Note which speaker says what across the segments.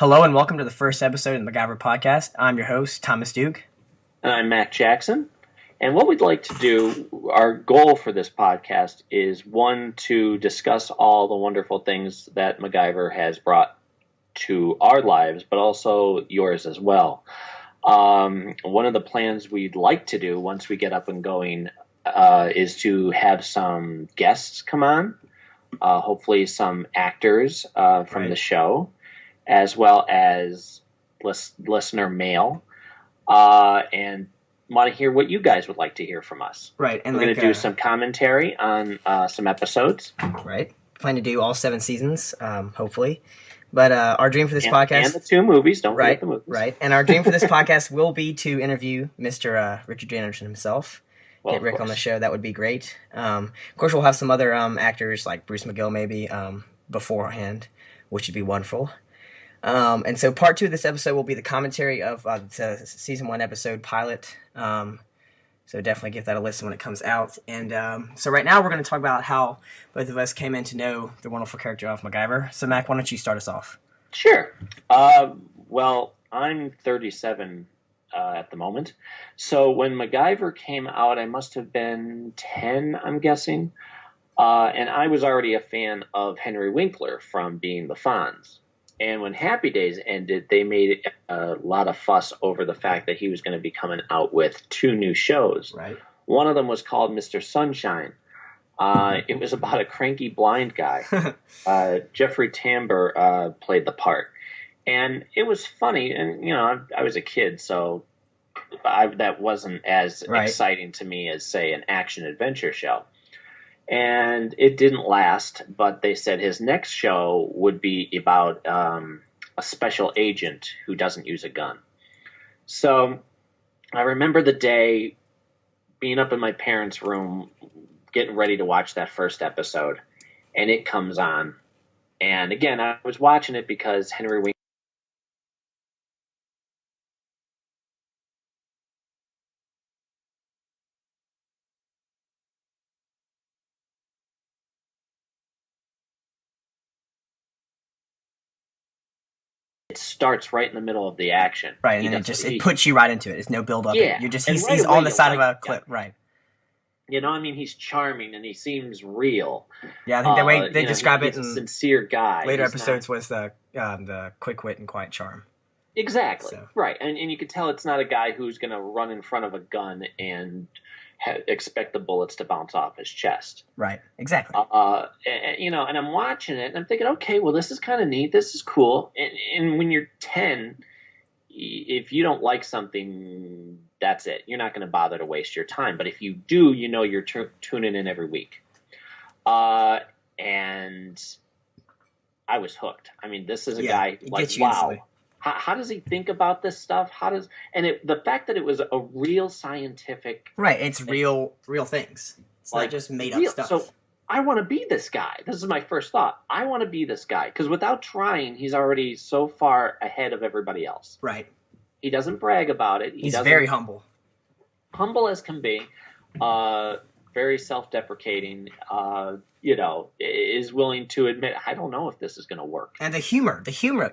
Speaker 1: Hello and welcome to the first episode of the MacGyver Podcast. I'm your host, Thomas Duke.
Speaker 2: And I'm Mac Jackson. And what we'd like to do, our goal for this podcast is, one, to discuss all the wonderful things that MacGyver has brought to our lives, but also yours as well. One of the plans we'd like to do once we get up and going is to have some guests come on, hopefully some actors from the show, as well as listener mail, and want to hear what you guys would like to hear from us.
Speaker 1: Right.
Speaker 2: And we're going to do some commentary on some episodes.
Speaker 1: Right. Plan to do all 7 seasons, hopefully. But our dream for this podcast...
Speaker 2: And the 2 movies. Don't forget the movies.
Speaker 1: Right. And our dream for this podcast will be to interview Mr. Richard J. Anderson himself.
Speaker 2: Well,
Speaker 1: get Rick on the show. That would be great. Of course, we'll have some other actors like Bruce McGill maybe beforehand, which would be wonderful. And so part 2 of this episode will be the commentary of the season 1 episode pilot. So definitely give that a listen when it comes out. And so right now we're going to talk about how both of us came in to know the wonderful character of MacGyver. So Mac, why don't you start us off?
Speaker 2: Sure. Well, I'm 37 at the moment. So when MacGyver came out, I must have been 10, I'm guessing. And I was already a fan of Henry Winkler from Being the Fonz. And when Happy Days ended, they made a lot of fuss over the fact that he was going to be coming out with 2 new shows.
Speaker 1: Right.
Speaker 2: One of them was called Mr. Sunshine. It was about a cranky blind guy. Jeffrey Tambor played the part. And it was funny. And, you know, I was a kid, so that wasn't as exciting to me as, say, an action-adventure show. And it didn't last, but they said his next show would be about a special agent who doesn't use a gun. So I remember the day being up in my parents' room, getting ready to watch that first episode, and it comes on. And again, I was watching it because Henry Winkler starts right in the middle of the action.
Speaker 1: Right, and it puts you right into it. There's no build up.
Speaker 2: Yeah.
Speaker 1: He's on the side of a cliff, right.
Speaker 2: You know, I mean, he's charming and he seems real.
Speaker 1: Yeah, I think the way they describe it
Speaker 2: in a sincere guy.
Speaker 1: Later episodes was the quick wit and quiet charm.
Speaker 2: Exactly. So. Right. And you can tell it's not a guy who's going to run in front of a gun and expect the bullets to bounce off his chest.
Speaker 1: Right. Exactly.
Speaker 2: And I'm watching it and I'm thinking, okay, well, this is kind of neat. This is cool. And when you're 10, if you don't like something, that's it. You're not going to bother to waste your time. But if you do, you know you're tuning in every week. And I was hooked. I mean, this is a guy like, wow. Instantly. How does he think about this stuff? The fact that it was a real scientific...
Speaker 1: Right, it's real things. It's not just made up stuff.
Speaker 2: So I want to be this guy. This is my first thought. I want to be this guy. Because without trying, he's already so far ahead of everybody else.
Speaker 1: Right.
Speaker 2: He doesn't brag about it.
Speaker 1: He's very humble.
Speaker 2: Humble as can be. Very self-deprecating. Is willing to admit, I don't know if this is going to work.
Speaker 1: And the humor.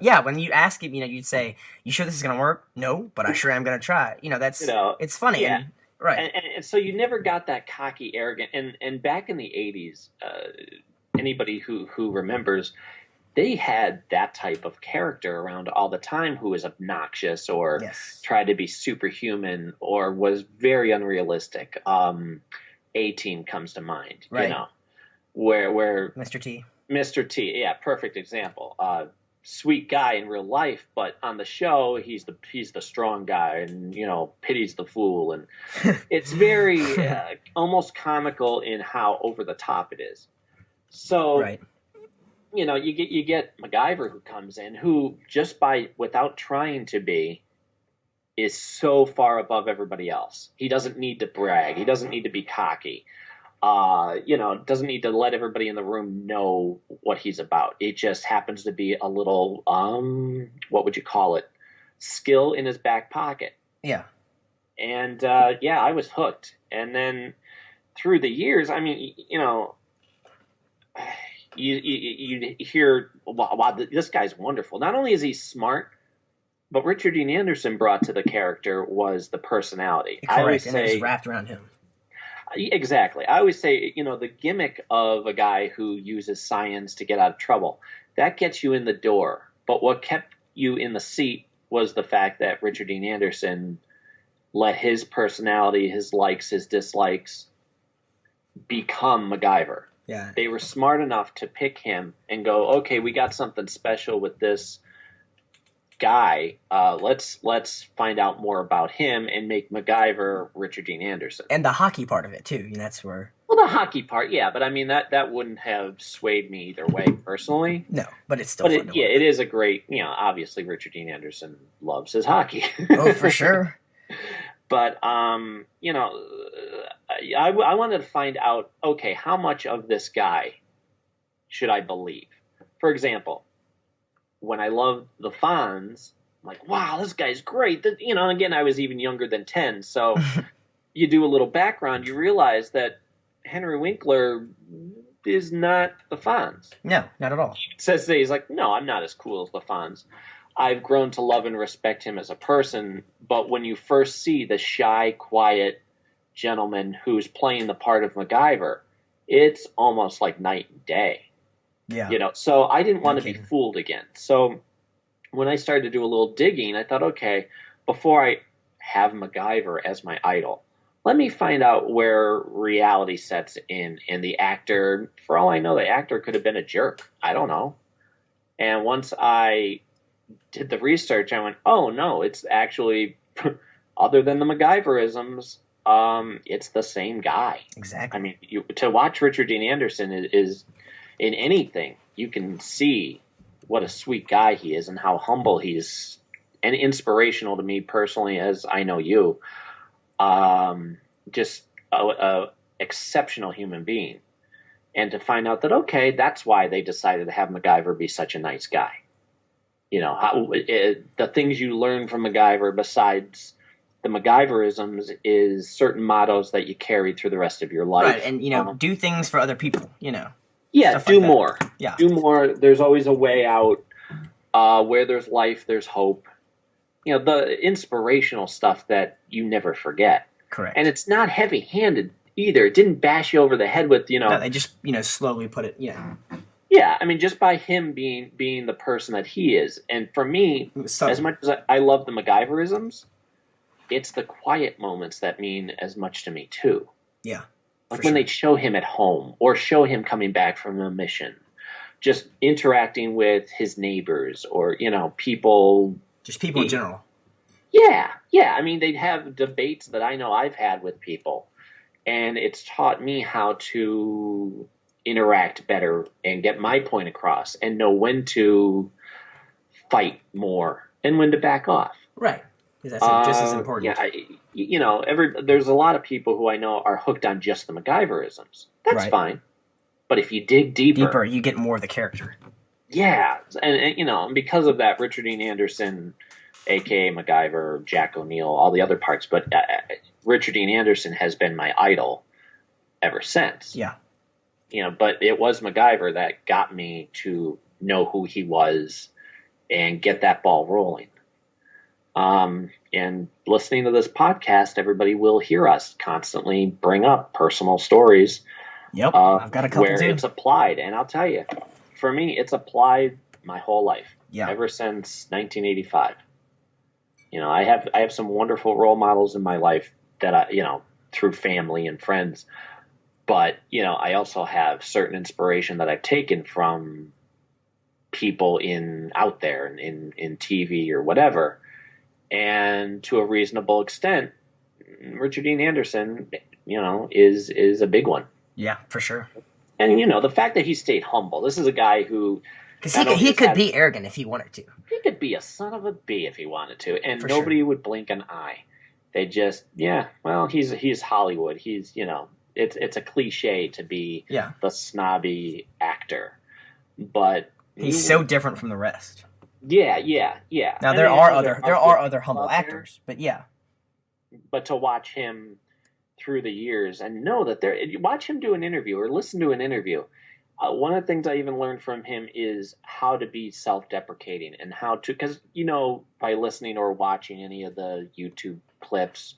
Speaker 1: Yeah, when you ask him, you'd say, you sure this is going to work? No, but I sure am going to try. It's funny.
Speaker 2: Yeah.
Speaker 1: Right.
Speaker 2: And so you never got that cocky, arrogant, and back in the 80s, anybody who remembers, they had that type of character around all the time who was obnoxious or tried to be superhuman or was very unrealistic. A-Team comes to mind,
Speaker 1: right.
Speaker 2: Where
Speaker 1: Mr. T,
Speaker 2: yeah, perfect example. Sweet guy in real life, but on the show he's the strong guy, and pities the fool, and it's very almost comical in how over the top it is. So,
Speaker 1: right.
Speaker 2: You get MacGyver who comes in, who without trying to be, is so far above everybody else. He doesn't need to brag. He doesn't need to be cocky. Doesn't need to let everybody in the room know what he's about. It just happens to be a little, what would you call it? Skill in his back pocket.
Speaker 1: Yeah.
Speaker 2: And, I was hooked. And then through the years, I mean, you hear, wow, this guy's wonderful. Not only is he smart, but Richard Dean Anderson brought to the character was the personality.
Speaker 1: Correct, and it was wrapped around him.
Speaker 2: Exactly. I always say, the gimmick of a guy who uses science to get out of trouble, that gets you in the door. But what kept you in the seat was the fact that Richard Dean Anderson let his personality, his likes, his dislikes become MacGyver.
Speaker 1: Yeah.
Speaker 2: They were smart enough to pick him and go, okay, we got something special with this guy. Let's find out more about him and make MacGyver Richard Dean Anderson.
Speaker 1: And the hockey part of it too. That's where.
Speaker 2: Well, the hockey part, yeah, but I mean that wouldn't have swayed me either way personally.
Speaker 1: No, but it's still. But fun
Speaker 2: it is a great. Obviously Richard Dean Anderson loves his hockey.
Speaker 1: Oh, for sure.
Speaker 2: But I wanted to find out, okay, how much of this guy should I believe? For example, when I loved the Fonz, I'm like, wow, this guy's great. Again, I was even younger than 10, so you do a little background, you realize that Henry Winkler is not the Fonz.
Speaker 1: No, not at all.
Speaker 2: He says today, he's like, no, I'm not as cool as the Fonz. I've grown to love and respect him as a person, but when you first see the shy, quiet gentleman who's playing the part of MacGyver, it's almost like night and day.
Speaker 1: Yeah.
Speaker 2: So I didn't want to be fooled again. So when I started to do a little digging, I thought, okay, before I have MacGyver as my idol, let me find out where reality sets in. And the actor, for all I know, the actor could have been a jerk. I don't know. And once I did the research, I went, oh no, it's actually, other than the MacGyverisms, it's the same guy.
Speaker 1: Exactly.
Speaker 2: I mean, to watch Richard Dean Anderson is in anything, you can see what a sweet guy he is and how humble he is, and inspirational to me personally, as I know you. Just a exceptional human being. And to find out that, okay, that's why they decided to have MacGyver be such a nice guy. The things you learn from MacGyver besides the MacGyverisms is certain mottos that you carry through the rest of your life.
Speaker 1: Right, and, do things for other people,
Speaker 2: Yeah, do more.
Speaker 1: Yeah.
Speaker 2: Do more. There's always a way out. Where there's life, there's hope. The inspirational stuff that you never forget.
Speaker 1: Correct.
Speaker 2: And it's not heavy-handed either. It didn't bash you over the head with,
Speaker 1: No, they just, slowly put it,
Speaker 2: Yeah, I mean, just by him being the person that he is. And for me, as much as I love the MacGyverisms, it's the quiet moments that mean as much to me, too.
Speaker 1: Yeah.
Speaker 2: Like when they show him at home or show him coming back from a mission, just interacting with his neighbors or, people.
Speaker 1: Just people in general.
Speaker 2: Yeah. Yeah. I mean, they'd have debates that I know I've had with people, and it's taught me how to interact better and get my point across and know when to fight more and when to back off.
Speaker 1: Right. Because that's just as important.
Speaker 2: Yeah, there's a lot of people who I know are hooked on just the MacGyverisms. That's fine. But if you dig deeper,
Speaker 1: you get more of the character.
Speaker 2: Yeah. And because of that, Richard Dean Anderson, a.k.a. MacGyver, Jack O'Neill, all the other parts, but Richard Dean Anderson has been my idol ever since.
Speaker 1: Yeah.
Speaker 2: But it was MacGyver that got me to know who he was and get that ball rolling. And listening to this podcast, everybody will hear us constantly bring up personal stories.
Speaker 1: Yep, I've got a couple
Speaker 2: where
Speaker 1: too.
Speaker 2: It's applied, and I'll tell you, for me, it's applied my whole life.
Speaker 1: Yeah.
Speaker 2: Ever since 1985. I have some wonderful role models in my life that I, through family and friends. But, I also have certain inspiration that I've taken from people out there in TV or whatever. And to a reasonable extent, Richard Dean Anderson, is a big one.
Speaker 1: Yeah, for sure.
Speaker 2: And, the fact that he stayed humble. This is a guy who...
Speaker 1: Because he could be arrogant if he wanted to.
Speaker 2: He could be a son of a bee if he wanted to. And
Speaker 1: for
Speaker 2: nobody
Speaker 1: sure.
Speaker 2: would blink an eye. They just, he's Hollywood. He's, it's a cliche to be the snobby actor. But...
Speaker 1: He's so different from the rest.
Speaker 2: Yeah.
Speaker 1: Now there are other humble actors, but yeah.
Speaker 2: But to watch him through the years and know that watch him do an interview or listen to an interview, one of the things I even learned from him is how to be self-deprecating and how to, because by listening or watching any of the YouTube clips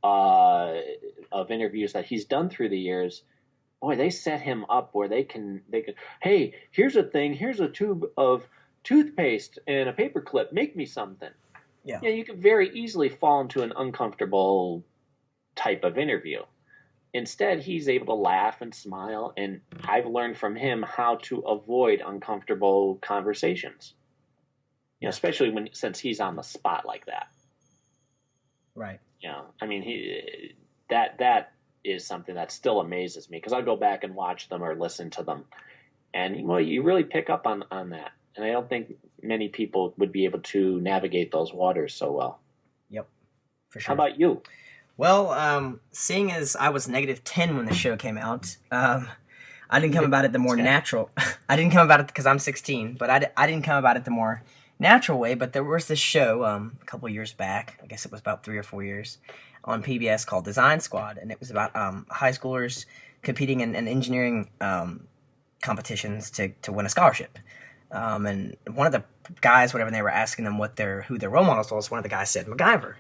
Speaker 2: of interviews that he's done through the years, boy, they set him up where they can, hey, here's a thing, here's a tube of toothpaste and a paper clip, make me something.
Speaker 1: Yeah.
Speaker 2: You could very easily fall into an uncomfortable type of interview. Instead, he's able to laugh and smile, and I've learned from him how to avoid uncomfortable conversations. Especially since he's on the spot like that.
Speaker 1: Right.
Speaker 2: I mean, that is something that still amazes me, because I'll go back and watch them or listen to them, and you really pick up on that. And I don't think many people would be able to navigate those waters so well.
Speaker 1: Yep, for sure.
Speaker 2: How about you?
Speaker 1: Well, seeing as I was -10 when the show came out, I didn't come about it the more natural. I didn't come about it because I'm 16, but I didn't come about it the more natural way. But there was this show a couple years back. I guess it was about 3 or 4 years on PBS called Design Squad, and it was about high schoolers competing in engineering competitions to win a scholarship. And one of the guys, whatever, they were asking them who their role models was. One of the guys said MacGyver.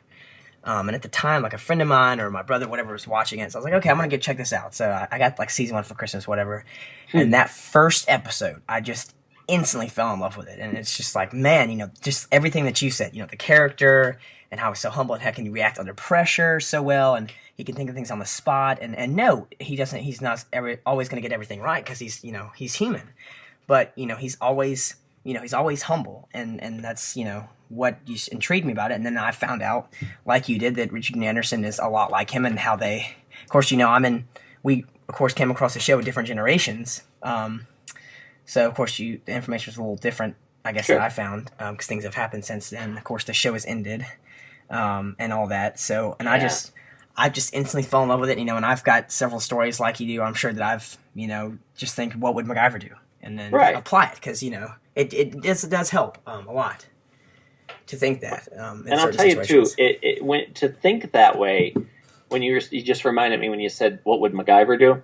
Speaker 1: And at the time, like a friend of mine or my brother, whatever, was watching it. So I was like, okay, I'm going to go check this out. So I got like season 1 for Christmas, whatever. And that first episode, I just instantly fell in love with it. And it's just like, man, just everything that you said, the character and how he's so humble and how can he react under pressure so well. And he can think of things on the spot. And no, he doesn't, he's not always going to get everything right because he's human. But, he's always humble. And that's, what intrigued me about it. And then I found out, like you did, that Richard Anderson is a lot like him, and how they, of course, we of course came across the show with different generations. So of course the information was a little different, I guess,
Speaker 2: Sure.
Speaker 1: that I found, because things have happened since then. Of course, the show has ended, and all that. So, and
Speaker 2: Yeah.
Speaker 1: I just instantly fell in love with it, and I've got several stories like you do. I'm sure that I've, just think, what would MacGyver do? And then apply it, because, it does help a lot to think that.
Speaker 2: And I'll tell you too, it went to think that way. When you just reminded me when you said, "What would MacGyver do?"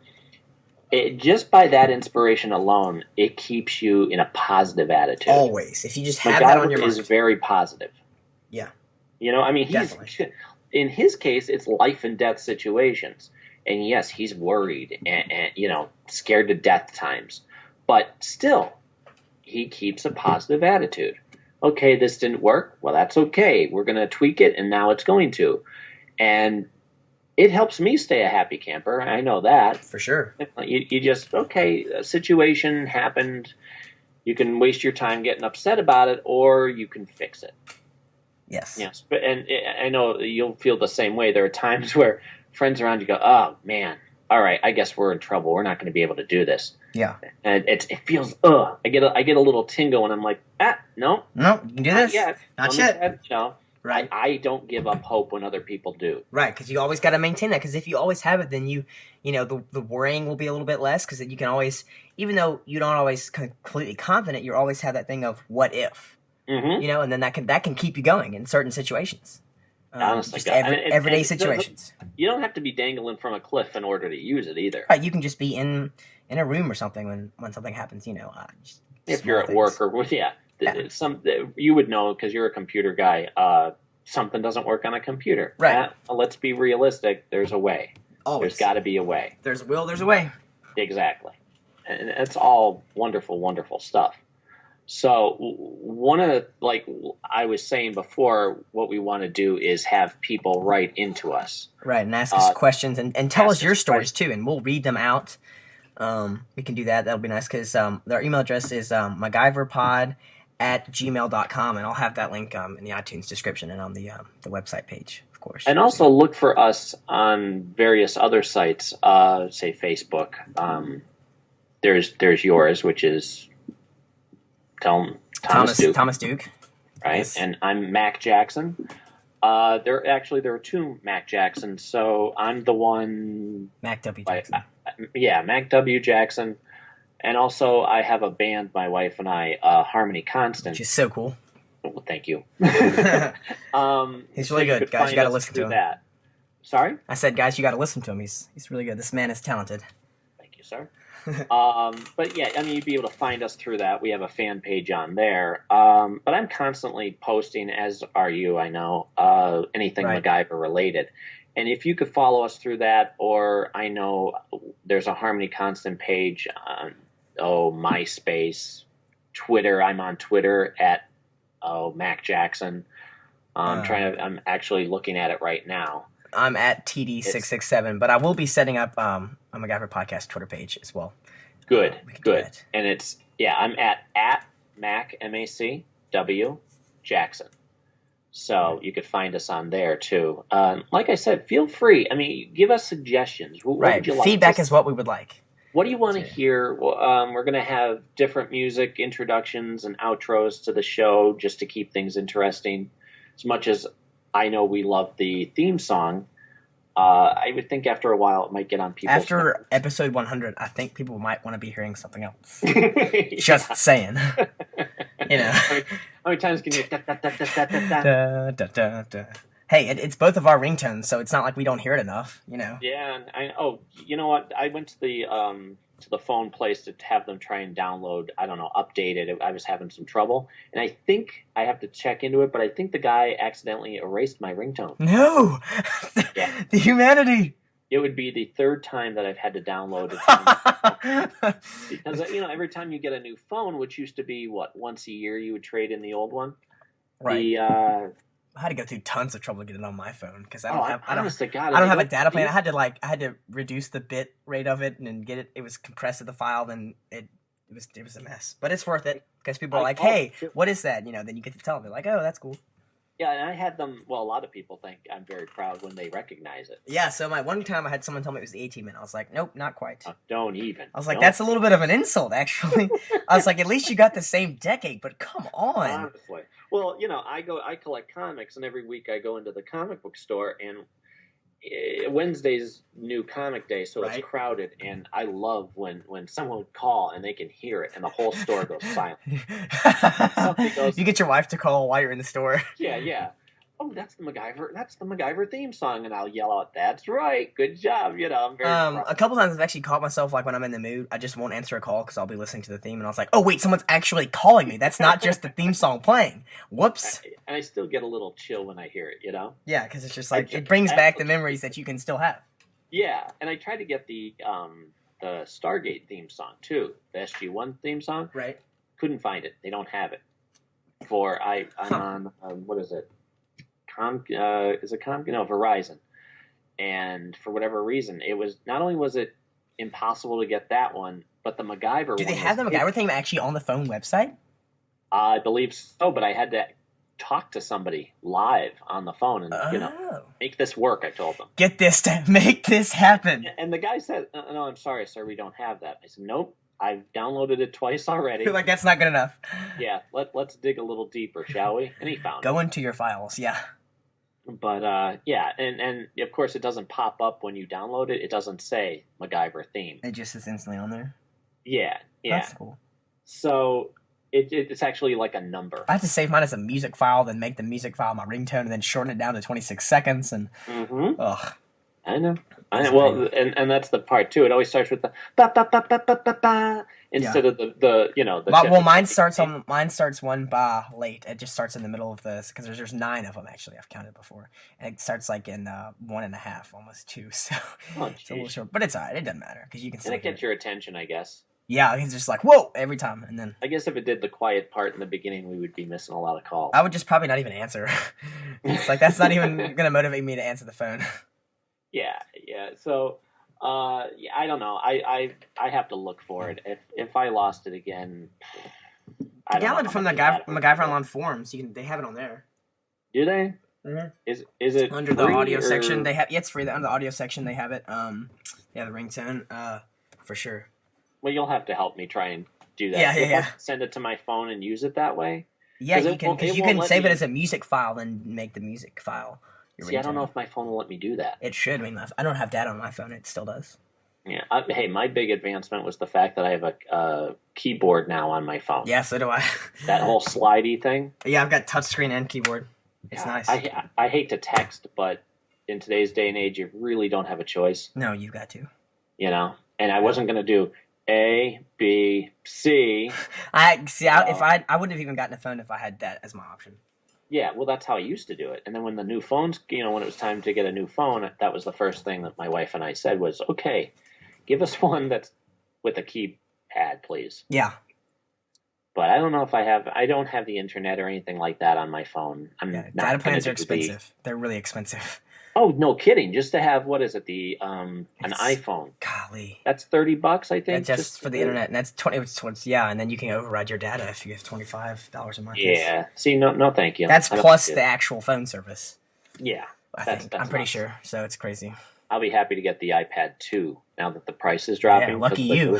Speaker 2: Just by that inspiration alone, it keeps you in a positive attitude.
Speaker 1: Always, if you just have
Speaker 2: MacGyver
Speaker 1: that on your mind,
Speaker 2: is very positive.
Speaker 1: Yeah,
Speaker 2: he's in his case, it's life and death situations, and yes, he's worried and scared to death times, but still, he keeps a positive attitude. Okay, this didn't work. Well, that's okay. We're going to tweak it, and now it's going to. And it helps me stay a happy camper. I know that.
Speaker 1: for sure.
Speaker 2: You just, okay, a situation happened. You can waste your time getting upset about it, or you can fix it.
Speaker 1: Yes.
Speaker 2: Yes. And I know you'll feel the same way. There are times where friends around you go, oh, man, all right, I guess we're in trouble. We're not going to be able to do this.
Speaker 1: Yeah.
Speaker 2: And it feels, I get a little tingle, and I'm like, no,
Speaker 1: you can do this.
Speaker 2: Not yet.
Speaker 1: Right.
Speaker 2: I don't give up hope when other people do.
Speaker 1: Right, because you always got to maintain that. Because if you always have it, then the worrying will be a little bit less. Because you can always, even though you don't always completely confident, you always have that thing of what if,
Speaker 2: Mm-hmm.
Speaker 1: and then that can keep you going in certain situations.
Speaker 2: Honestly,
Speaker 1: just everyday situations.
Speaker 2: You don't have to be dangling from a cliff in order to use it either.
Speaker 1: Right, you can just be in a room or something when something happens.
Speaker 2: If you're at work or you would know because you're a computer guy. Something doesn't work on a computer.
Speaker 1: Right.
Speaker 2: Let's be realistic. There's a way.
Speaker 1: Always.
Speaker 2: There's got to be a way.
Speaker 1: There's a will. There's a way.
Speaker 2: Exactly. And it's all wonderful, wonderful stuff. So one of the, like I was saying before, what we want to do is have people write into us.
Speaker 1: Right, and ask us questions and tell us your stories too, and we'll read them out. We can do that. That'll be nice because their email address is MacGyverPod@gmail.com, and I'll have that link in the iTunes description and on the website page, of course.
Speaker 2: And also look for us on various other sites, say Facebook. There's yours, which is Thomas Duke. Right, yes. And I'm Mac Jackson. There are 2 Mac Jacksons, so I'm the one...
Speaker 1: Mac W. Jackson.
Speaker 2: Mac W. Jackson. And also I have a band, my wife and I, Harmony Constant.
Speaker 1: Which is so cool.
Speaker 2: Well, thank you.
Speaker 1: He's really good, guys. You got to listen to him.
Speaker 2: Sorry?
Speaker 1: I said, guys, you got to listen to him. He's really good. This man is talented.
Speaker 2: Thank you, sir. But yeah, I mean, you'd be able to find us through that. We have a fan page on there. But I'm constantly posting, as are you, I know, anything
Speaker 1: Right.
Speaker 2: MacGyver related. And if you could follow us through that, or I know there's a Harmony Constant page on, MySpace, Twitter. I'm on Twitter at, Mac Jackson. I'm actually looking at it right now.
Speaker 1: I'm at TD667, but I will be setting up a MacGyver Podcast Twitter page as well.
Speaker 2: Good,
Speaker 1: We can do
Speaker 2: good.
Speaker 1: that.
Speaker 2: And it's, I'm at Mac, MacW, Jackson. So you could find us on there too. Like I said, feel free. I mean, give us suggestions. What
Speaker 1: Right.
Speaker 2: would you like
Speaker 1: Feedback
Speaker 2: to
Speaker 1: is what we would like.
Speaker 2: What do you want to
Speaker 1: Yeah.
Speaker 2: hear? We're going to have different music introductions and outros to the show just to keep things interesting. As much as I know we love the theme song, I would think after a while it might get on people's
Speaker 1: After episode 100, I think people might want to be hearing something else.
Speaker 2: nerves.
Speaker 1: Just saying. You know.
Speaker 2: How many times can you... Da, da, da, da, da, da, da?
Speaker 1: Da, da, da, da. Hey, it's both of our ringtones, so it's not like we don't hear it enough, you know.
Speaker 2: Yeah, and you know what? I went to the phone place to have them try and download, I don't know, update it. I was having some trouble, and I think I have to check into it, but I think the guy accidentally erased my ringtone.
Speaker 1: No!
Speaker 2: Yeah.
Speaker 1: The humanity!
Speaker 2: It would be the third time that I've had to download it. Because, every time you get a new phone, which used to be, once a year you would trade in the old one?
Speaker 1: Right. I had to go through tons of trouble to get it on my phone because I don't have a data plan. I had to reduce the bit rate of it and then get it. It was compressed to the file. Then it was a mess, but it's worth it because people are like, "Hey, what is that?" Then you get to tell them. They're like, "Oh, that's cool."
Speaker 2: Yeah, and I had them. Well, a lot of people think I'm very proud when they recognize it.
Speaker 1: Yeah. So one time I had someone tell me it was the 18-minute. I was like, "Nope, not quite."
Speaker 2: Don't even.
Speaker 1: I was like, "That's a little bit of an insult, actually." I was like, "At least you got the same decade, but come on."
Speaker 2: Honestly. Well, I collect comics, and every week I go into the comic book store, and Wednesday's new comic day, so
Speaker 1: Right.
Speaker 2: it's crowded, and I love when someone would call and they can hear it, and the whole store goes silent. Something goes.
Speaker 1: You get your wife to call while you're in the store.
Speaker 2: Yeah. Oh, that's the MacGyver theme song, and I'll yell out, "That's right, good job!" I'm very proud.
Speaker 1: A couple times I've actually caught myself like when I'm in the mood, I just won't answer a call because I'll be listening to the theme, and I was like, "Oh wait, someone's actually calling me. That's not just the theme song playing." Whoops.
Speaker 2: And I still get a little chill when I hear it.
Speaker 1: Yeah, because it's just like it brings back the memories that you can still have.
Speaker 2: Yeah, and I tried to get the Stargate theme song too, the SG-1 theme song.
Speaker 1: Right.
Speaker 2: Couldn't find it. They don't have it. I'm on what is it? Verizon, and for whatever reason, it was not only was it impossible to get that one, but the MacGyver.
Speaker 1: Do they have the MacGyver thing actually on the phone website?
Speaker 2: I believe so, but I had to talk to somebody live on the phone and make this work. I told them,
Speaker 1: get this to make this happen.
Speaker 2: And the guy said, "No, I'm sorry, sir, we don't have that." I said, "Nope, I've downloaded it twice already."
Speaker 1: Like that's not good enough.
Speaker 2: Yeah, let's dig a little deeper, shall we? And he found
Speaker 1: Go into your files, yeah.
Speaker 2: But and of course it doesn't pop up when you download it. It doesn't say MacGyver theme.
Speaker 1: It just is instantly on there.
Speaker 2: Yeah.
Speaker 1: That's cool.
Speaker 2: So it's actually like a number.
Speaker 1: I have to save mine as a music file, then make the music file my ringtone, and then shorten it down to 26 seconds. And ugh,
Speaker 2: I know. Well, and that's the part too. It always starts with the ba ba ba ba ba ba ba instead of the
Speaker 1: Well, mine starts one ba late. It just starts in the middle of this because there's 9 of them actually. I've counted before, and it starts like in 1.5, almost 2. So it's a little short, but it's alright. It doesn't matter because you can.
Speaker 2: And it gets your attention, I guess.
Speaker 1: Yeah, it's just like whoa every time, and then
Speaker 2: I guess if it did the quiet part in the beginning, we would be missing a lot of calls.
Speaker 1: I would just probably not even answer. It's like that's not even gonna motivate me to answer the phone.
Speaker 2: Yeah. So, I don't know. I have to look for it. If I lost it again, I don't know.
Speaker 1: Download it from the MacGyver Online forums. They have it on there.
Speaker 2: Do they?
Speaker 1: Mm-hmm.
Speaker 2: Is it
Speaker 1: under the audio section? They have it's free. Under the audio section, they have it. They have the ringtone. For sure.
Speaker 2: Well, you'll have to help me try and do that.
Speaker 1: Yeah.
Speaker 2: Send it to my phone and use it that way.
Speaker 1: Yeah, you can. Because you can save it as a music file, then make the music file.
Speaker 2: See, I don't know if my phone will let me do that.
Speaker 1: It should. I mean, I don't have data on my phone. It still does.
Speaker 2: Yeah. Hey, my big advancement was the fact that I have a keyboard now on my phone.
Speaker 1: Yeah, so do I.
Speaker 2: That whole slidey thing.
Speaker 1: Yeah, I've got touchscreen and keyboard. It's nice.
Speaker 2: I hate to text, but in today's day and age, you really don't have a choice.
Speaker 1: No, you've got to.
Speaker 2: And I wasn't going to do A, B, C.
Speaker 1: I see. I wouldn't have even gotten a phone if I had that as my option.
Speaker 2: Yeah, well, that's how I used to do it. And then when the new phones, when it was time to get a new phone, that was the first thing that my wife and I said was, okay, give us one that's with a keypad, please.
Speaker 1: Yeah.
Speaker 2: But I don't know if I don't have the internet or anything like that on my phone.
Speaker 1: Data plans are expensive. They're really expensive.
Speaker 2: Oh, no kidding. Just to have, what is it, an iPhone.
Speaker 1: Golly.
Speaker 2: That's $30, I think.
Speaker 1: Just for the internet. And that's 20, yeah, and then you can override your data if you give $25 a month.
Speaker 2: Yeah. See, no, thank you.
Speaker 1: That's plus the actual phone service.
Speaker 2: Yeah.
Speaker 1: I'm pretty sure. So it's crazy.
Speaker 2: I'll be happy to get the iPad 2 now that the price is dropping.
Speaker 1: Yeah, lucky you.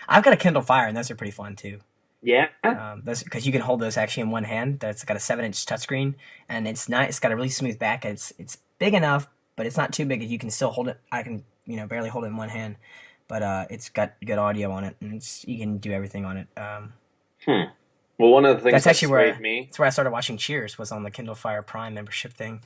Speaker 1: I've got a Kindle Fire, and those are pretty fun, too.
Speaker 2: Yeah,
Speaker 1: because you can hold those actually in one hand. That's got a 7-inch touchscreen, and it's nice. It's got a really smooth back. It's big enough, but it's not too big. You can still hold it. I can barely hold it in one hand, but it's got good audio on it, and you can do everything on it.
Speaker 2: Well, one of the things
Speaker 1: that's actually where
Speaker 2: me.
Speaker 1: That's where I started watching Cheers. Was on the Kindle Fire Prime membership thing.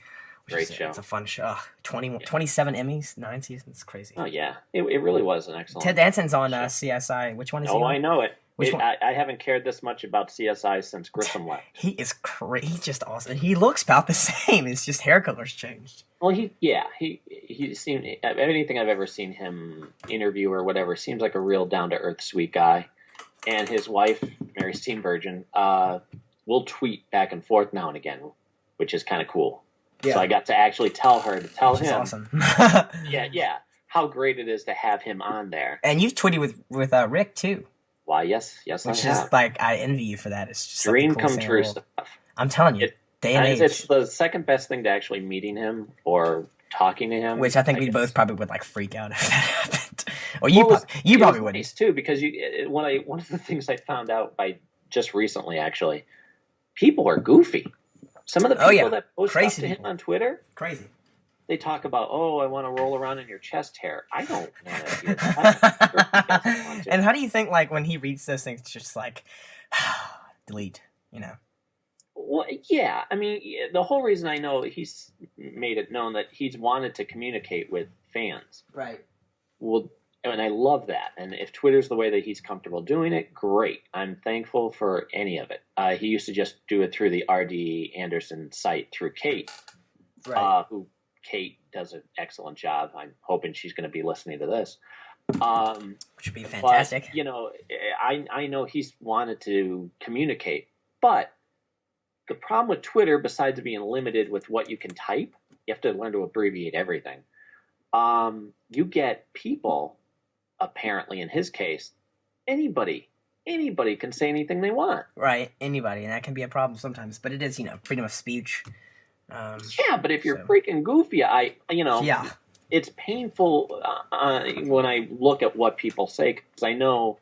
Speaker 2: Great show.
Speaker 1: It's a fun show. 27 Emmys, 9 seasons. It's crazy.
Speaker 2: Oh yeah, it really was an excellent.
Speaker 1: Ted Danson's on CSI. Which one is he on?
Speaker 2: Oh, I know it.
Speaker 1: Which one?
Speaker 2: I haven't cared this much about CSI since Grissom left.
Speaker 1: He is crazy. He's just awesome. He looks about the same. It's just hair color's changed.
Speaker 2: Well, he seemed, anything I've ever seen him interview or whatever, seems like a real down to earth, sweet guy. And his wife, Mary Steenburgen, will tweet back and forth now and again, which is kind of cool. Yeah. So I got to actually tell her to tell him.
Speaker 1: Awesome.
Speaker 2: yeah, how great it is to have him on there.
Speaker 1: And you've tweeted with Rick too.
Speaker 2: Why, yes,
Speaker 1: which
Speaker 2: I
Speaker 1: is
Speaker 2: have.
Speaker 1: Like, I envy you for that. It's just
Speaker 2: dream come true stuff.
Speaker 1: I'm telling you, day and age.
Speaker 2: It's the second best thing to actually meeting him or talking to him.
Speaker 1: Which I think we both probably would freak out if that happened. Or you probably wouldn't.
Speaker 2: Nice too, because one of the things I found out by just recently, actually, people are goofy. Some of the people that post stuff to him on Twitter,
Speaker 1: crazy.
Speaker 2: They talk about, I want to roll around in your chest hair. I don't want to hear that.
Speaker 1: And how do you think, when he reads those things, it's just delete,
Speaker 2: Well, yeah. I mean, the whole reason I know he's made it known that he's wanted to communicate with fans.
Speaker 1: Right.
Speaker 2: Well, and I love that. And if Twitter's the way that he's comfortable doing it, great. I'm thankful for any of it. He used to just do it through the R.D. Anderson site through Kate, who Kate does an excellent job. I'm hoping she's going to be listening to this.
Speaker 1: Which would be fantastic.
Speaker 2: But, I know he's wanted to communicate. But the problem with Twitter, besides being limited with what you can type, you have to learn to abbreviate everything. You get people, apparently in his case, anybody can say anything they want.
Speaker 1: Right, anybody, and that can be a problem sometimes. But it is, freedom of speech.
Speaker 2: But if you're freaking goofy, it's painful when I look at what people say, because I know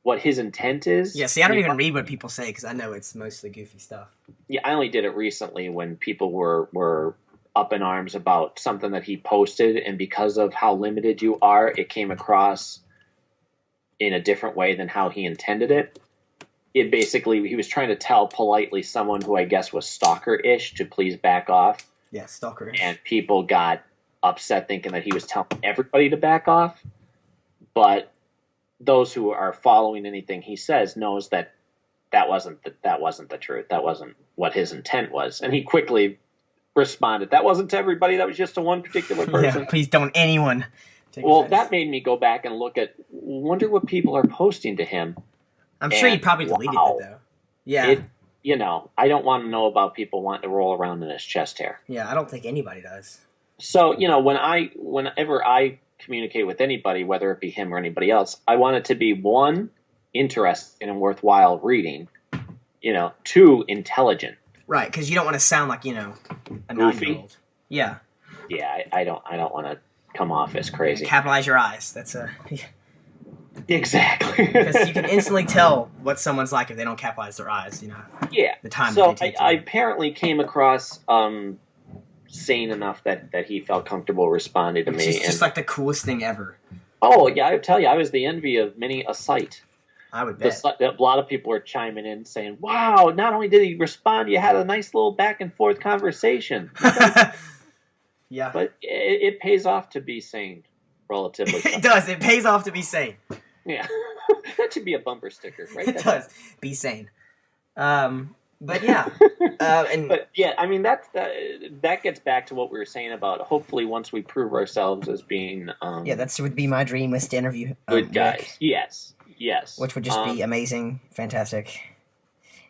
Speaker 2: what his intent is.
Speaker 1: Yeah, see, I don't even read what people say because I know it's mostly goofy stuff.
Speaker 2: Yeah, I only did it recently when people were up in arms about something that he posted, and because of how limited you are, it came across in a different way than how he intended it. It basically, he was trying to tell politely someone who I guess was stalker-ish to please back off.
Speaker 1: Yeah, stalker-ish.
Speaker 2: And people got upset thinking that he was telling everybody to back off. But those who are following anything he says knows that wasn't the truth. That wasn't what his intent was. And he quickly responded, that wasn't to everybody, that was just to one particular person.
Speaker 1: Yeah, please don't anyone.
Speaker 2: That made me go back and look at, wonder what people are posting to him.
Speaker 1: I'm sure he probably deleted it, though. Yeah.
Speaker 2: I don't want to know about people wanting to roll around in his chest hair.
Speaker 1: Yeah, I don't think anybody does.
Speaker 2: So, whenever I communicate with anybody, whether it be him or anybody else, I want it to be, 1, interesting and worthwhile reading, 2, intelligent.
Speaker 1: Right, because you don't want to sound like, a 9-year-old. Yeah.
Speaker 2: Yeah, I don't want to come off as crazy.
Speaker 1: Capitalize your eyes. That's a...
Speaker 2: Exactly.
Speaker 1: Because you can instantly tell what someone's like if they don't capitalize their eyes,
Speaker 2: Yeah.
Speaker 1: The time
Speaker 2: so
Speaker 1: that they take
Speaker 2: I apparently came across sane enough that he felt comfortable responding to me.
Speaker 1: It's just like the coolest thing ever.
Speaker 2: Oh, yeah, I tell you, I was the envy of many a site.
Speaker 1: I would bet.
Speaker 2: A lot of people were chiming in saying, wow, not only did he respond, you had a nice little back and forth conversation.
Speaker 1: Yeah.
Speaker 2: But it pays off to be sane, relatively.
Speaker 1: It does. It pays off to be sane.
Speaker 2: Yeah, that should be a bumper sticker, right?
Speaker 1: It does. Be sane. But yeah,
Speaker 2: but yeah, I mean that gets back to what we were saying about hopefully once we prove ourselves as being
Speaker 1: that would be my dream, was to interview
Speaker 2: good guys.
Speaker 1: Rick,
Speaker 2: Yes,
Speaker 1: which would just be amazing, fantastic.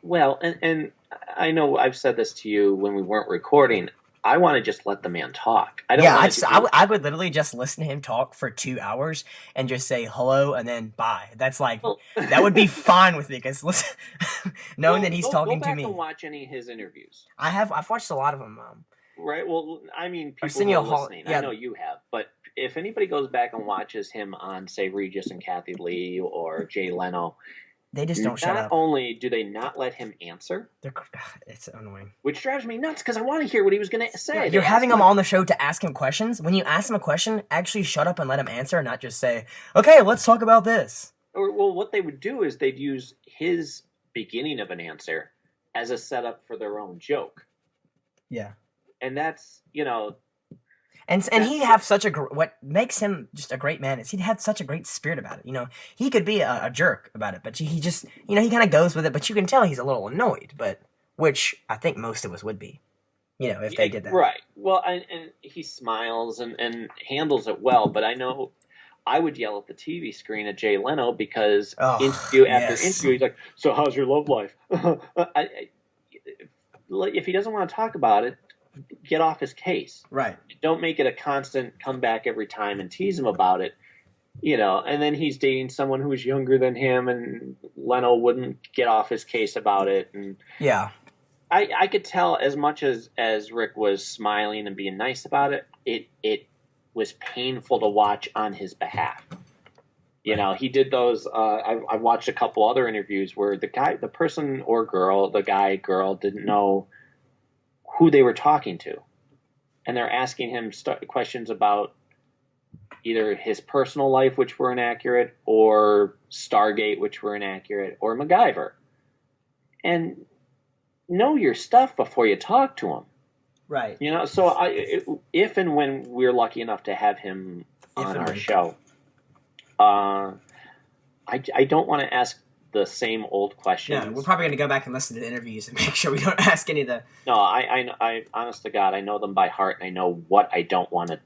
Speaker 2: Well, and I know I've said this to you when we weren't recording. I want to just let the man talk. I don't.
Speaker 1: I would literally just listen to him talk for 2 hours and just say hello and then bye. That's like that would be fine with me, because listen, knowing that he's talking to me.
Speaker 2: Go back and watch any of his interviews.
Speaker 1: I've watched a lot of them.
Speaker 2: Right. Well, I mean, people
Speaker 1: Arsenio
Speaker 2: who are listening.
Speaker 1: Yeah.
Speaker 2: I know you have, but if anybody goes back and watches him on, say, Regis and Kathy Lee or Jay Leno,
Speaker 1: they just don't shut up.
Speaker 2: Not only do they not let him answer,
Speaker 1: it's annoying.
Speaker 2: Which drives me nuts, because I want to hear what he was going to say.
Speaker 1: Yeah, you're having him on the show to ask him questions. When you ask him a question, actually shut up and let him answer, not just say, okay, let's talk about this.
Speaker 2: Well, what they would do is they'd use his beginning of an answer as a setup for their own joke.
Speaker 1: Yeah.
Speaker 2: And that's,
Speaker 1: And he have such what makes him just a great man is he had such a great spirit about it. He could be a jerk about it, but he just, he kind of goes with it, but you can tell he's a little annoyed, which I think most of us would be, if they did that.
Speaker 2: Right. Well, and he smiles and handles it well, but I know I would yell at the TV screen at Jay Leno because interview after interview, he's like, so how's your love life? If he doesn't want to talk about it, get off his case.
Speaker 1: Right.
Speaker 2: Don't make it a constant comeback every time and tease him about it. And then he's dating someone who's younger than him, and Leno wouldn't get off his case about it. And
Speaker 1: yeah,
Speaker 2: I could tell as much as Rick was smiling and being nice about it, it was painful to watch on his behalf. He did those. I've watched a couple other interviews where the person or girl, girl didn't know who they were talking to, and they're asking him questions about either his personal life, which were inaccurate, or Stargate, which were inaccurate, or MacGyver. And know your stuff before you talk to him.
Speaker 1: Right.
Speaker 2: So if and when we're lucky enough to have him on our show, I don't want to ask the same old questions.
Speaker 1: Yeah, we're probably going to go back and listen to the interviews and make sure we don't ask any of the...
Speaker 2: No, I honest to God, I know them by heart, and I know what I don't want to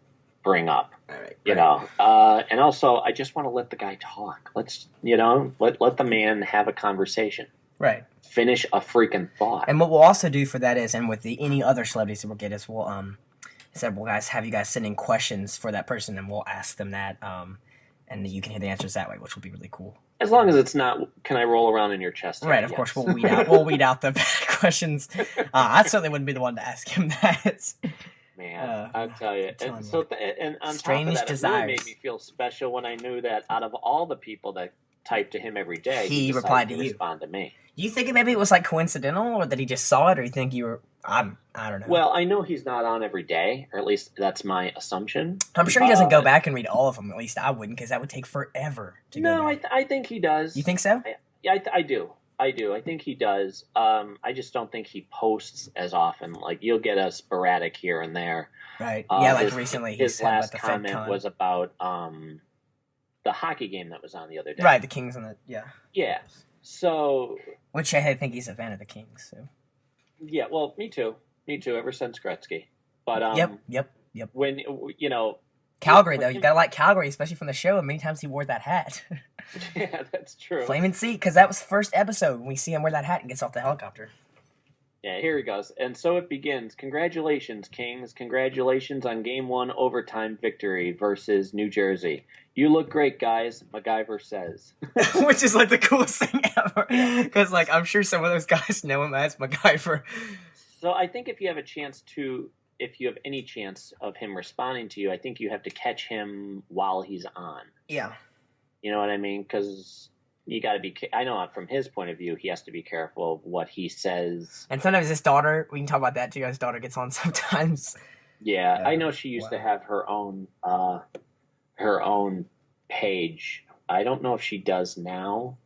Speaker 2: bring up.
Speaker 1: All right.
Speaker 2: And also, I just want to let the guy talk. Let's, let the man have a conversation.
Speaker 1: Right.
Speaker 2: Finish a freaking thought.
Speaker 1: And what we'll also do for that is, and with any other celebrities that we'll get, is we'll have you guys send in questions for that person, and we'll ask them that, and you can hear the answers that way, which will be really cool.
Speaker 2: As long as it's not, can I roll around in your chest?
Speaker 1: Right, of course, we'll weed out the bad questions. I certainly wouldn't be the one to ask him that.
Speaker 2: Man, I'll tell you. And on
Speaker 1: strange
Speaker 2: top of that,
Speaker 1: desires.
Speaker 2: It really made me feel special when I knew that out of all the people that typed to him every day,
Speaker 1: he replied to you.
Speaker 2: Respond to me.
Speaker 1: Do you think maybe it was like coincidental, or that he just saw it, or you think you were? I don't know.
Speaker 2: Well, I know he's not on every day, or at least that's my assumption.
Speaker 1: I'm sure he doesn't go back and read all of them. At least I wouldn't, because that would take forever to go back.
Speaker 2: I think he does.
Speaker 1: You think so?
Speaker 2: I do. I think he does. I just don't think he posts as often. Like, you'll get a sporadic here and there.
Speaker 1: Right. Like recently,
Speaker 2: his last comment was about the hockey game that was on the other day.
Speaker 1: Right, the Kings and
Speaker 2: Yeah. So,
Speaker 1: which I think he's a fan of the Kings. So.
Speaker 2: Yeah, well, me too. Ever since Gretzky, but
Speaker 1: Yep.
Speaker 2: When
Speaker 1: Calgary though, you gotta like Calgary, especially from the show. And many times he wore that hat.
Speaker 2: Yeah, that's true.
Speaker 1: Flaming Sea, because that was the first episode when we see him wear that hat and gets off the helicopter.
Speaker 2: Yeah, here he goes. And so it begins. Congratulations, Kings. Congratulations on Game 1 overtime victory versus New Jersey. You look great, guys, MacGyver says.
Speaker 1: Which is like the coolest thing ever. Because I'm sure some of those guys know him as MacGyver.
Speaker 2: So I think if you have any chance of him responding to you, I think you have to catch him while he's on.
Speaker 1: Yeah.
Speaker 2: You know what I mean? Because you got to be. I know from his point of view, he has to be careful of what he says.
Speaker 1: And sometimes his daughter. We can talk about that too. His daughter gets on sometimes.
Speaker 2: Yeah, I know she used to have her own page. I don't know if she does now,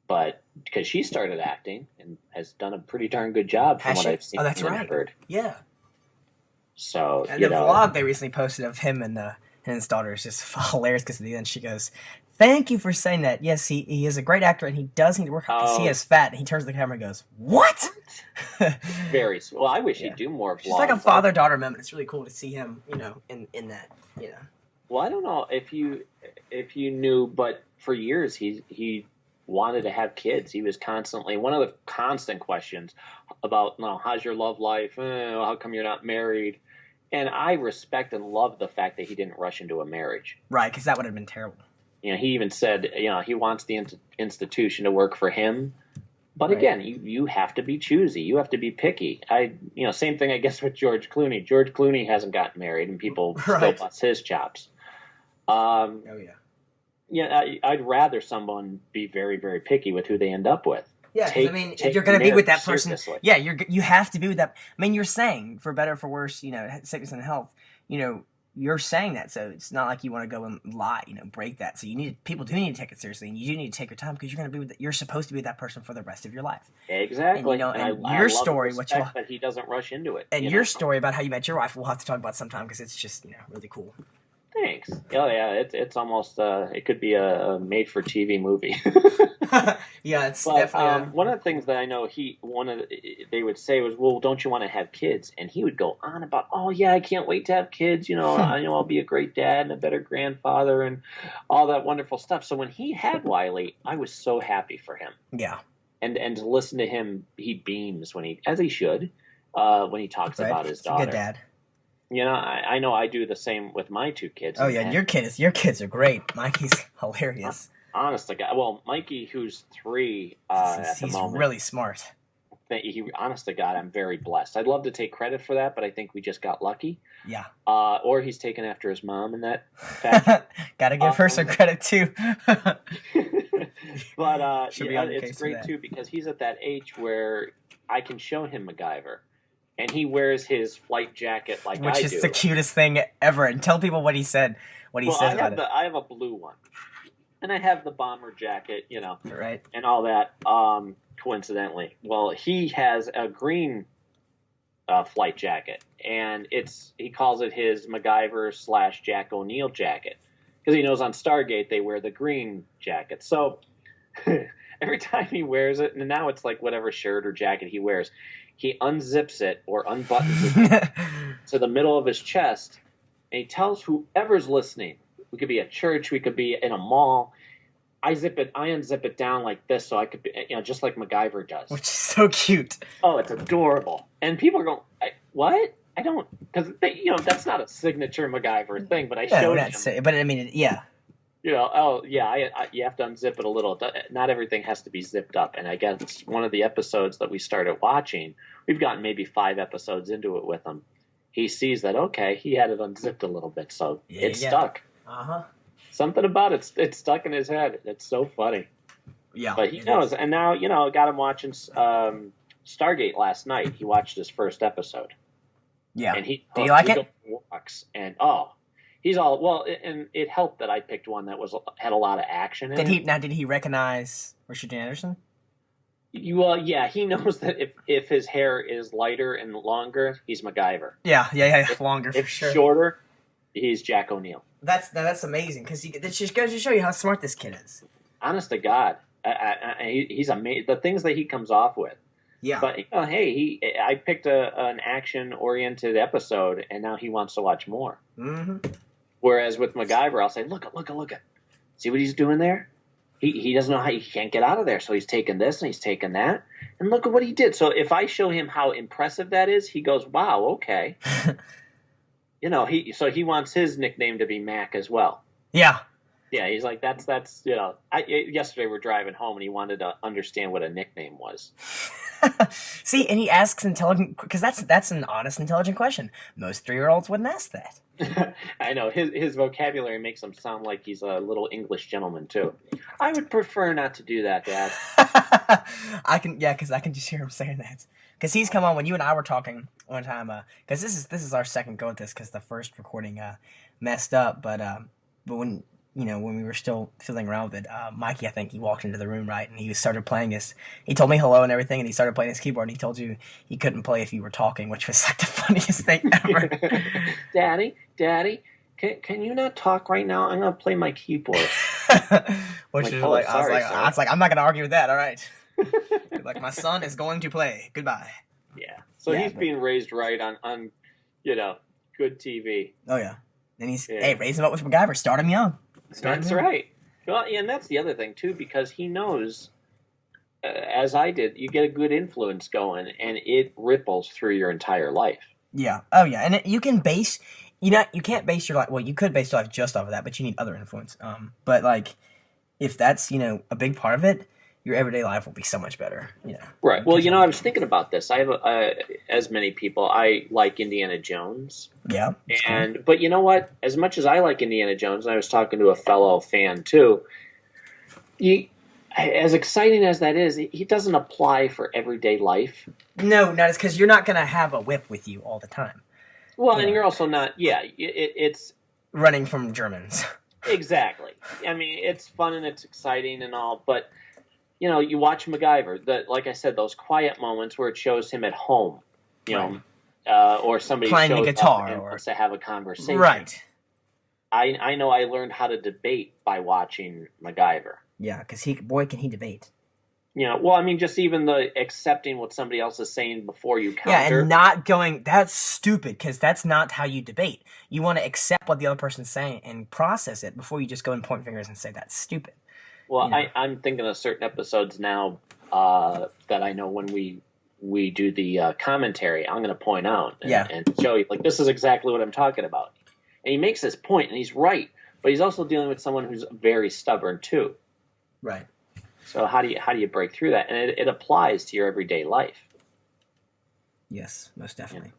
Speaker 2: but because she started acting and has done a pretty darn good job from what I've seen.
Speaker 1: Oh, that's right.
Speaker 2: And heard.
Speaker 1: Yeah.
Speaker 2: So
Speaker 1: and the vlog they recently posted of him and his daughter is just hilarious, because at the end she goes, Thank you for saying that. Yes, he is a great actor, and he does need to work out because he is fat. And he turns to the camera and goes, "What?"
Speaker 2: Very well. I wish
Speaker 1: Yeah.
Speaker 2: he'd do more vlogs.
Speaker 1: It's just like a father-daughter moment. It's really cool to see him, in that,
Speaker 2: Well, I don't know if you knew, but for years he wanted to have kids. He was constantly one of the constant questions about, how's your love life? How come you're not married? And I respect and love the fact that he didn't rush into a marriage.
Speaker 1: Right, because that would have been terrible.
Speaker 2: He even said, he wants the institution to work for him. But
Speaker 1: Right.
Speaker 2: again, you have to be choosy. You have to be picky. Same thing, I guess, with George Clooney. George Clooney hasn't gotten married, and people still bust his chops.
Speaker 1: Oh yeah.
Speaker 2: Yeah, I'd rather someone be very, very picky with who they end up with.
Speaker 1: Yeah, if you're going to be with that person,
Speaker 2: seriously.
Speaker 1: yeah, you have to be with that. I mean, you're saying for better or for worse, sickness and health, you're saying that, so it's not like you want to go and lie, break that. So people do need to take it seriously, and you do need to take your time because you're supposed to be with that person for the rest of your life.
Speaker 2: Exactly.
Speaker 1: And
Speaker 2: I
Speaker 1: your
Speaker 2: love
Speaker 1: story,
Speaker 2: that he doesn't rush into it.
Speaker 1: And your story about how you met your wife, we'll have to talk about sometime because it's just really cool.
Speaker 2: Thanks. Oh yeah, it's almost it could be a made-for-TV movie.
Speaker 1: Yeah, it's
Speaker 2: but,
Speaker 1: definitely.
Speaker 2: One of the things that I know they would say was, well, don't you want to have kids? And he would go on about, oh yeah, I can't wait to have kids. I know I'll be a great dad and a better grandfather and all that wonderful stuff. So when he had Wiley, I was so happy for him.
Speaker 1: Yeah.
Speaker 2: And to listen to him, he beams as he should, when he talks about his daughter.
Speaker 1: Good dad.
Speaker 2: I know I do the same with my two kids.
Speaker 1: Oh yeah, your kids are great. Mikey's hilarious.
Speaker 2: Honest to God, well, Mikey, who's 3 at the moment,
Speaker 1: he's really smart.
Speaker 2: Honest to God, I'm very blessed. I'd love to take credit for that, but I think we just got lucky.
Speaker 1: Yeah.
Speaker 2: Or he's taken after his mom in that fashion.
Speaker 1: Gotta give her some credit too.
Speaker 2: But it's great too because he's at that age where I can show him MacGyver. And he wears his flight jacket like I do.
Speaker 1: Which is the cutest thing ever. And tell people what he said. What he says about it.
Speaker 2: I have a blue one. And I have the bomber jacket,
Speaker 1: Right.
Speaker 2: And all that, coincidentally. Well, he has a green flight jacket. And he calls it his MacGyver / Jack O'Neill jacket. Because he knows on Stargate they wear the green jacket. So every time he wears it, and now it's like whatever shirt or jacket he wears, he unzips it or unbuttons it to the middle of his chest, and he tells whoever's listening, we could be at church, we could be in a mall, I unzip it down like this so I could be, just like MacGyver does.
Speaker 1: Which is so cute.
Speaker 2: Oh, it's adorable. And people are going, what? I don't, because, that's not a signature MacGyver thing, but I showed him.
Speaker 1: But I mean, yeah.
Speaker 2: you have to unzip it a little. Not everything has to be zipped up. And I guess one of the episodes that we started watching, we've gotten maybe 5 episodes into it with him. He sees that, okay, he had it unzipped a little bit, so it's stuck.
Speaker 1: Uh-huh.
Speaker 2: Something about it's stuck in his head. It's so funny.
Speaker 1: Yeah.
Speaker 2: But he knows. And now, got him watching Stargate last night. He watched his first episode.
Speaker 1: Yeah.
Speaker 2: And
Speaker 1: did he like it?
Speaker 2: Walks, and he's all well, and it helped that I picked one that had a lot of action in it.
Speaker 1: Did he recognize Richard Dean Anderson?
Speaker 2: He knows that if his hair is lighter and longer, he's MacGyver.
Speaker 1: Yeah, longer for sure.
Speaker 2: If shorter, he's Jack O'Neill.
Speaker 1: That's amazing because it just goes to show you how smart this kid is.
Speaker 2: Honest to God, he's amazing. The things that he comes off with.
Speaker 1: Yeah.
Speaker 2: But I picked an action-oriented episode, and now he wants to watch more.
Speaker 1: Mm-hmm.
Speaker 2: Whereas with MacGyver, I'll say, look at. See what he's doing there? He doesn't know how he can't get out of there, so he's taking this and he's taking that, and look at what he did. So if I show him how impressive that is, he goes, "Wow, okay." He wants his nickname to be Mac as well.
Speaker 1: Yeah.
Speaker 2: Yeah, he's like that's. Yesterday we're driving home and he wanted to understand what a nickname was.
Speaker 1: See, and he asks intelligent because that's an honest, intelligent question. Most 3-year-olds wouldn't ask that.
Speaker 2: I know his vocabulary makes him sound like he's a little English gentleman too. I would prefer not to do that, Dad.
Speaker 1: Because I can just hear him saying that. Because he's come on when you and I were talking one time. Because this is our second go at this because the first recording messed up. But when we were still fiddling around with it, Mikey, I think he walked into the room, right, and he started playing his. He told me hello and everything, and he started playing his keyboard. And he told you he couldn't play if you were talking, which was like the funniest thing ever.
Speaker 2: Daddy, can you not talk right now? I'm gonna play my keyboard.
Speaker 1: Which is
Speaker 2: oh,
Speaker 1: like,
Speaker 2: sorry, sir.
Speaker 1: I was like, I'm not gonna argue with that. All right, like my son is going to play. Goodbye.
Speaker 2: Yeah. So he's being raised right on good TV.
Speaker 1: Oh yeah, and he's raise him up with MacGyver. Start him young.
Speaker 2: That's right. Well, and that's the other thing too, because he knows, as I did, you get a good influence going, and it ripples through your entire life.
Speaker 1: Yeah. Oh yeah, and you can base. You can't base your life. Well, you could base your life just off of that, but you need other influence. But like, if that's a big part of it, your everyday life will be so much better.
Speaker 2: Right. Well, I was thinking about this. I have, as many people, I like Indiana Jones.
Speaker 1: Yeah.
Speaker 2: But you know what? As much as I like Indiana Jones, and I was talking to a fellow fan too, as exciting as that is, he doesn't apply for everyday life.
Speaker 1: No, not because you're not going to have a whip with you all the time.
Speaker 2: Well, and you're also not. Yeah, it's
Speaker 1: running from Germans.
Speaker 2: Exactly. I mean, it's fun and it's exciting and all, but you watch MacGyver. Like I said, those quiet moments where it shows him at home, or somebody
Speaker 1: playing
Speaker 2: shows
Speaker 1: the guitar
Speaker 2: up and
Speaker 1: or
Speaker 2: wants to have a conversation.
Speaker 1: Right.
Speaker 2: I know I learned how to debate by watching MacGyver.
Speaker 1: Yeah, because can he debate?
Speaker 2: Well, I mean, just even the accepting what somebody else is saying before you counter.
Speaker 1: Yeah, and not going, that's stupid, because that's not how you debate. You want to accept what the other person's saying and process it before you just go and point fingers and say, that's stupid.
Speaker 2: Well, I'm thinking of certain episodes now that I know when we do the commentary, I'm going to point out and show you, like, this is exactly what I'm talking about. And he makes this point, and he's right, but he's also dealing with someone who's very stubborn, too.
Speaker 1: Right.
Speaker 2: So how do you break through that? And it applies to your everyday life.
Speaker 1: Yes, most definitely.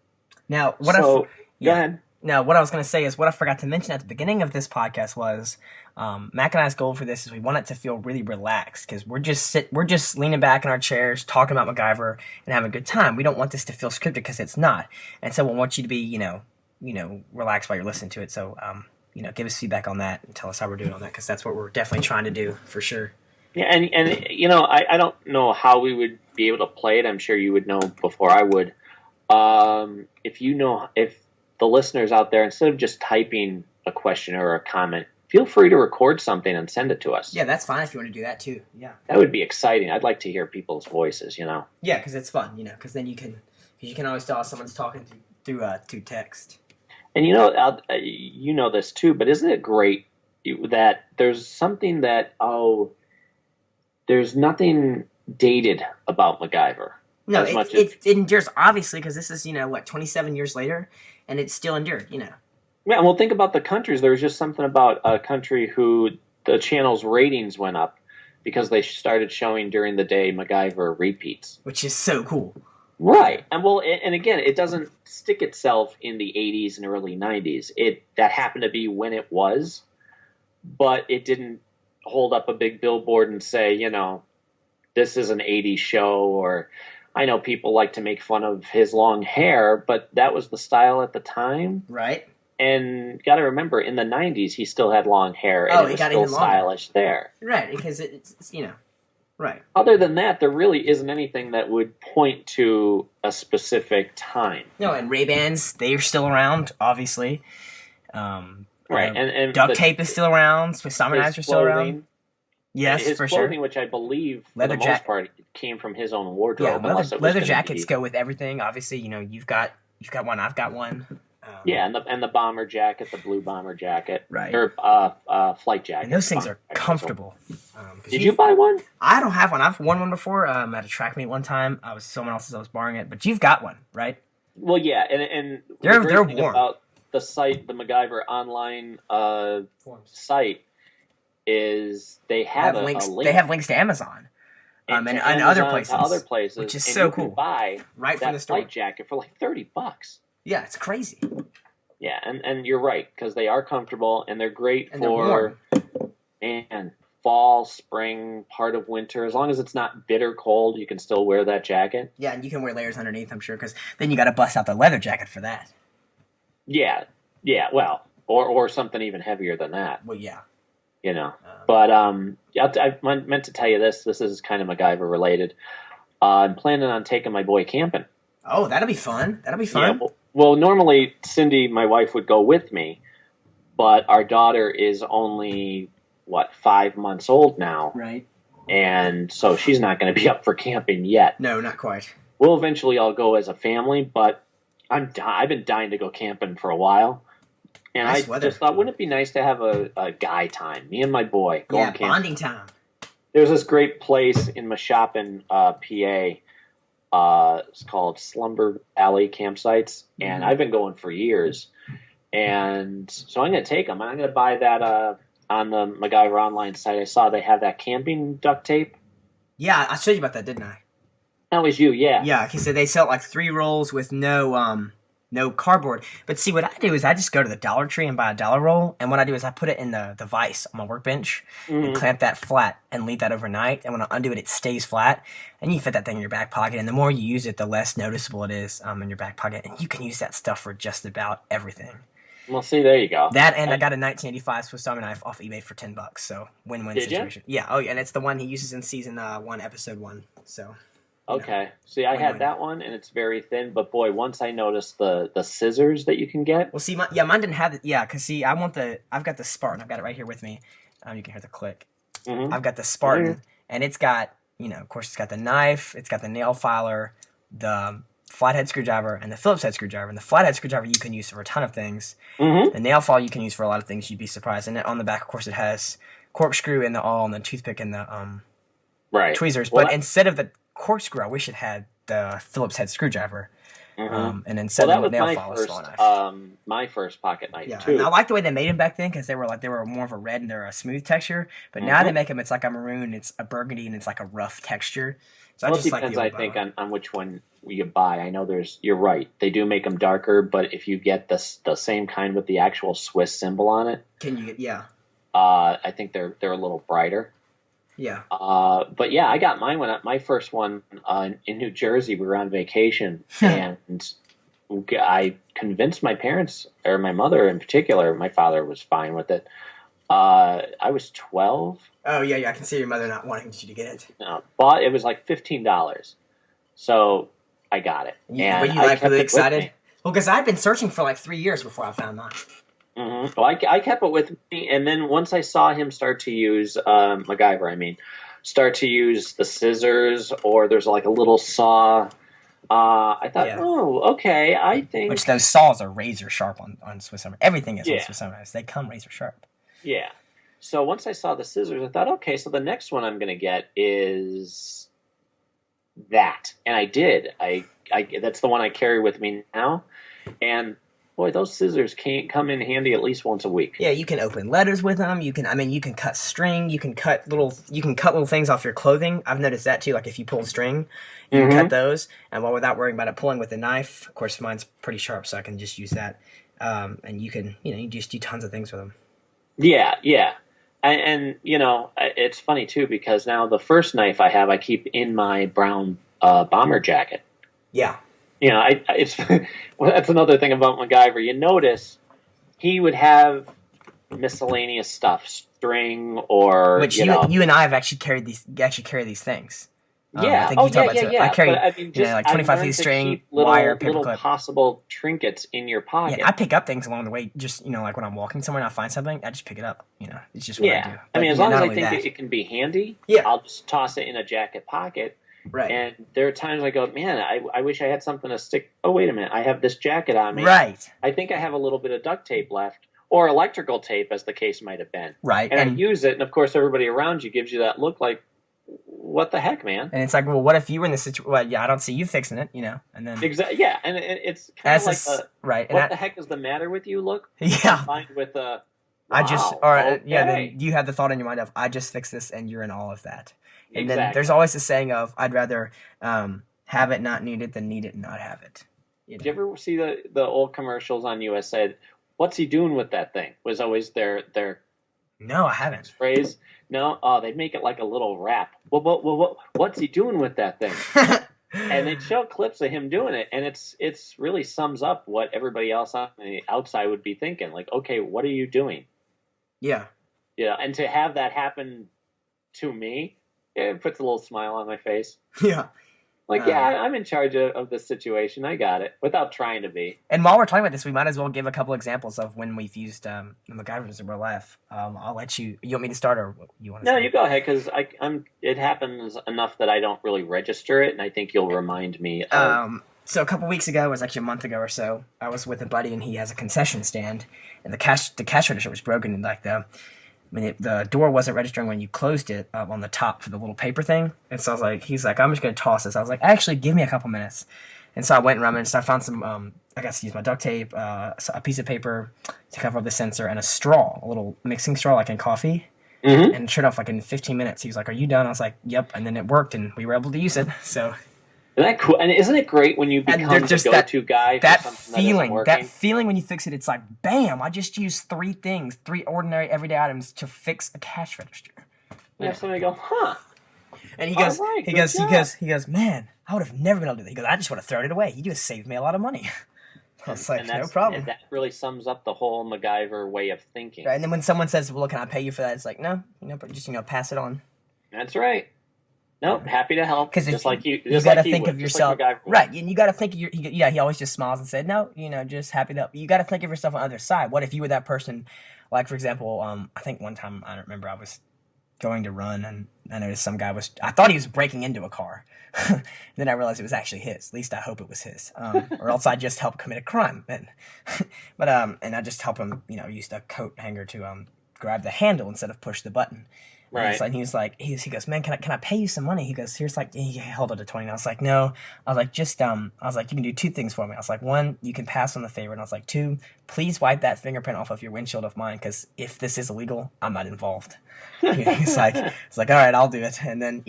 Speaker 2: Yeah.
Speaker 1: Now,
Speaker 2: go ahead.
Speaker 1: Now, what I was going to say is what I forgot to mention at the beginning of this podcast was Mac and I's goal for this is we want it to feel really relaxed because we're just leaning back in our chairs talking about MacGyver and having a good time. We don't want this to feel scripted because it's not, and so we want you to be relaxed while you're listening to it. So give us feedback on that and tell us how we're doing on that because that's what we're definitely trying to do for sure.
Speaker 2: Yeah, and I don't know how we would be able to play it. I'm sure you would know before I would. If the listeners out there, instead of just typing a question or a comment, feel free to record something and send it to us.
Speaker 1: Yeah, that's fine if you want to do that too. Yeah,
Speaker 2: that would be exciting. I'd like to hear people's voices.
Speaker 1: Yeah, because it's fun. Because then you can always tell if someone's talking through text. And
Speaker 2: you know this too, but isn't it great that there's something that there's nothing dated about MacGyver.
Speaker 1: No, it endures, obviously, because this is, 27 years later, and it's still endured, Yeah,
Speaker 2: well, think about the countries. There was just something about a country who the channel's ratings went up because they started showing during the day MacGyver repeats.
Speaker 1: Which is so cool.
Speaker 2: Right. And again, it doesn't stick itself in the 80s and early 90s. That happened to be when it was, but it didn't hold up a big billboard and say, this is an 80s show, or I know people like to make fun of his long hair, but that was the style at the time.
Speaker 1: Right.
Speaker 2: And got to remember, in the 90s, he still had long hair, and it was still stylish there.
Speaker 1: Right, because it's right.
Speaker 2: Other than that, there really isn't anything that would point to a specific time.
Speaker 1: No, and Ray-Bans, they're still around, obviously.
Speaker 2: Right, and
Speaker 1: duct tape is still around. Swiss Army knives are still around. Yes,
Speaker 2: his
Speaker 1: for
Speaker 2: clothing,
Speaker 1: sure.
Speaker 2: Which I believe, for the most part, came from his own wardrobe.
Speaker 1: Yeah, leather jackets go with everything. Obviously, you've got one. I've got one.
Speaker 2: And the bomber jacket, the blue bomber jacket,
Speaker 1: right?
Speaker 2: Or flight jacket.
Speaker 1: And those things are comfortable.
Speaker 2: Did you buy one?
Speaker 1: I don't have one. I've worn one before. At a track meet one time. I was someone else's. I was borrowing it, but you've got one, right?
Speaker 2: Well, yeah, and
Speaker 1: they're warm.
Speaker 2: About the site, the MacGyver online site, is they have
Speaker 1: links.
Speaker 2: A link.
Speaker 1: They have links to Amazon, and
Speaker 2: Amazon,
Speaker 1: other places,
Speaker 2: which
Speaker 1: is so cool.
Speaker 2: Buy
Speaker 1: right
Speaker 2: from
Speaker 1: the store.
Speaker 2: Flight jacket for like $30.
Speaker 1: Yeah, it's crazy.
Speaker 2: Yeah, and you're right because they are comfortable and they're great for fall, spring, part of winter. As long as it's not bitter cold, you can still wear that jacket.
Speaker 1: Yeah, and you can wear layers underneath, I'm sure, because then you got to bust out the leather jacket for that.
Speaker 2: Yeah. Well, or something even heavier than that.
Speaker 1: Well, yeah.
Speaker 2: But I meant to tell you this. This is kind of MacGyver related. I'm planning on taking my boy camping.
Speaker 1: Oh, that'll be fun.
Speaker 2: Yeah, well, normally Cindy, my wife, would go with me, but our daughter is only 5 months old now.
Speaker 1: Right.
Speaker 2: And so she's not going to be up for camping yet.
Speaker 1: No, not quite.
Speaker 2: We'll eventually all go as a family, but I've been dying to go camping for a while. And
Speaker 1: nice
Speaker 2: I
Speaker 1: weather.
Speaker 2: just thought, wouldn't it be nice to have a guy time? Me and my boy going camping.
Speaker 1: Bonding time.
Speaker 2: There's this great place in Mashopin, PA. It's called Slumber Valley Campsites, and I've been going for years. And so I'm going to take them. I'm going to buy that on the MacGyver online site. I saw they have that camping duct tape.
Speaker 1: Yeah, I showed you about that, didn't I?
Speaker 2: That was you, yeah.
Speaker 1: Yeah, he said they sell like 3 rolls with no cardboard. But see, what I do is I just go to the Dollar Tree and buy a $1 roll, and what I do is I put it in the vise on my workbench and clamp that flat and leave that overnight, and when I undo it, it stays flat, and you fit that thing in your back pocket, and the more you use it, the less noticeable it is in your back pocket, and you can use that stuff for just about everything.
Speaker 2: Well, see, there you go.
Speaker 1: That, and I got a 1985 Swiss Army knife off eBay for $10, so win-win situation.
Speaker 2: You?
Speaker 1: Yeah, oh yeah, and it's the one he uses in season 1, episode 1, so...
Speaker 2: Okay. See, I had that one, and it's very thin. But boy, once I noticed the scissors that you can get.
Speaker 1: Well, see, mine didn't have it. Yeah, because see, I've got the Spartan. I've got it right here with me. You can hear the click. I've got the Spartan, and it's got, of course, it's got the knife, it's got the nail filer, the flathead screwdriver, and the Phillips head screwdriver. And the flathead screwdriver you can use for a ton of things. The nail file you can use for a lot of things. You'd be surprised. And on the back, of course, it has corkscrew in the awl and the toothpick and the tweezers. Well, but instead of the corkscrew, I wish it had the Phillips head screwdriver, and instead of the nail file,
Speaker 2: my first pocket knife
Speaker 1: yeah,
Speaker 2: too.
Speaker 1: And I like the way they made them back then because they were more of a red and they're a smooth texture. But now they make them. It's like a maroon, it's a burgundy, and it's like a rough texture. So
Speaker 2: Well, it depends, I think, on which one you buy. I know you're right. They do make them darker, but if you get the same kind with the actual Swiss symbol on it, I think they're a little brighter.
Speaker 1: Yeah.
Speaker 2: But yeah, I got mine my first one in New Jersey. We were on vacation, and I convinced my parents, or my mother in particular. My father was fine with it. I was 12.
Speaker 1: Oh yeah, I can see your mother not wanting you to get it.
Speaker 2: But it was like $15, so I got it.
Speaker 1: Yeah, were you like really excited? Well, because I'd been searching for like 3 years before I found mine.
Speaker 2: Well, I kept it with me, and then once I saw him start to use MacGyver, start to use the scissors, or there's like a little saw. I thought, oh, okay, I think...
Speaker 1: Which those saws are razor sharp on Swiss Army. Everything is on Swiss Army. They come razor sharp.
Speaker 2: Yeah. So once I saw the scissors, I thought, okay, so the next one I'm going to get is that. And I did. I that's the one I carry with me now. And... boy, those scissors can't come in handy at least once a week. Yeah,
Speaker 1: you can open letters with them. You can cut string. You can cut little things off your clothing. I've noticed that too. Like if you pull string, you can cut those, and without worrying about it pulling with a knife. Of course, mine's pretty sharp, so I can just use that. And you can, you just do tons of things with them.
Speaker 2: Yeah, and it's funny too because now the first knife I have, I keep in my brown bomber jacket.
Speaker 1: Yeah.
Speaker 2: That's another thing about MacGyver. You notice he would have miscellaneous stuff, string, or
Speaker 1: which you and I have actually carry these things.
Speaker 2: Yeah,
Speaker 1: I think you talk about I carry like 25 feet of string, wire,
Speaker 2: little
Speaker 1: paperclip,
Speaker 2: possible trinkets in your pocket.
Speaker 1: Yeah, I pick up things along the way. Just like when I'm walking somewhere and I find something, I just pick it up. It's just what I do.
Speaker 2: But, as long as I think it can be handy, I'll just toss it in a jacket pocket.
Speaker 1: Right.
Speaker 2: And there are times I go, man, I wish I had something to stick. Oh, wait a minute. I have this jacket on me.
Speaker 1: Right.
Speaker 2: I think I have a little bit of duct tape left, or electrical tape, as the case might have been.
Speaker 1: Right.
Speaker 2: And I use it, and of course, everybody around you gives you that look like, what the heck, man?
Speaker 1: And it's like, well, what if you were in the situation? Well, yeah, I don't see you fixing it, and then
Speaker 2: exactly, yeah, and it's kind of like
Speaker 1: right.
Speaker 2: What the heck is the matter with you? Look,
Speaker 1: yeah,
Speaker 2: combined with
Speaker 1: wow,
Speaker 2: okay.
Speaker 1: Then you have the thought in your mind of, I just fixed this, and you're in all of that. And
Speaker 2: exactly.
Speaker 1: Then there's always the saying of, I'd rather have it not need it than need it and not have it.
Speaker 2: Did you ever see the old commercials on USA? What's he doing with that thing? Was always their
Speaker 1: No, I haven't.
Speaker 2: Phrase. No, they'd make it like a little rap. What's he doing with that thing? And they'd show clips of him doing it, and it's really sums up what everybody else on the outside would be thinking. Like, okay, what are you doing?
Speaker 1: Yeah.
Speaker 2: Yeah, and to have that happen to me, it puts a little smile on my face.
Speaker 1: Yeah.
Speaker 2: Like, yeah, I'm in charge of the situation. I got it without trying to be.
Speaker 1: And while we're talking about this, we might as well give a couple examples of when we've used the MacGyvers in real life. I'll let you. You want me to start, or you want to?
Speaker 2: No, you go ahead, because I'm. It happens enough that I don't really register it, and I think you'll remind me of.
Speaker 1: So a couple weeks ago, it was actually a month ago or so, I was with a buddy, and he has a concession stand, and the cash register was broken, and like the door wasn't registering when you closed it on the top for the little paper thing. And so I was like, he's like, I'm just going to toss this. I was like, actually, give me a couple minutes. And so I went and rummaged. So I found some, I guess, use my duct tape, a piece of paper to cover up the sensor, and a straw, a little mixing straw like in coffee.
Speaker 2: Mm-hmm.
Speaker 1: And sure enough, like in 15 minutes, he was like, are you done? I was like, yep. And then it worked, and we were able to use it. So.
Speaker 2: Isn't that cool? And isn't it great when you become the go-to guy for something
Speaker 1: that feeling when you fix it, it's like, bam, I just used three ordinary everyday items to fix a cash register.
Speaker 2: Yeah, somebody go, huh?
Speaker 1: And he goes, man, I would have never been able to do that. He goes, I just would have thrown it away. You just saved me a lot of money. I was like, no problem.
Speaker 2: And that really sums up the whole MacGyver way of thinking.
Speaker 1: Right, and then when someone says, well, can I pay you for that? It's like, no, just pass it on.
Speaker 2: That's right. Nope, happy to help. Because
Speaker 1: you got to think of yourself, right? And you got to think of he always just smiles and said, no, just happy to help. You got to think of yourself on the other side. What if you were that person? Like, for example, I think one time, I don't remember, I was going to run, and I noticed some guy I thought he was breaking into a car. Then I realized it was actually his. At least I hope it was his, or else I just helped commit a crime. And I just help him, use the coat hanger to grab the handle instead of push the button.
Speaker 2: Right.
Speaker 1: And he goes, man, can I pay you some money? He goes, here's like, he held out a 20. And I was like, no. I was like, you can do two things for me. I was like, one, you can pass on the favor. And I was like, two, please wipe that fingerprint off of your windshield of mine, because if this is illegal, I'm not involved. He's like, all right, I'll do it. And then,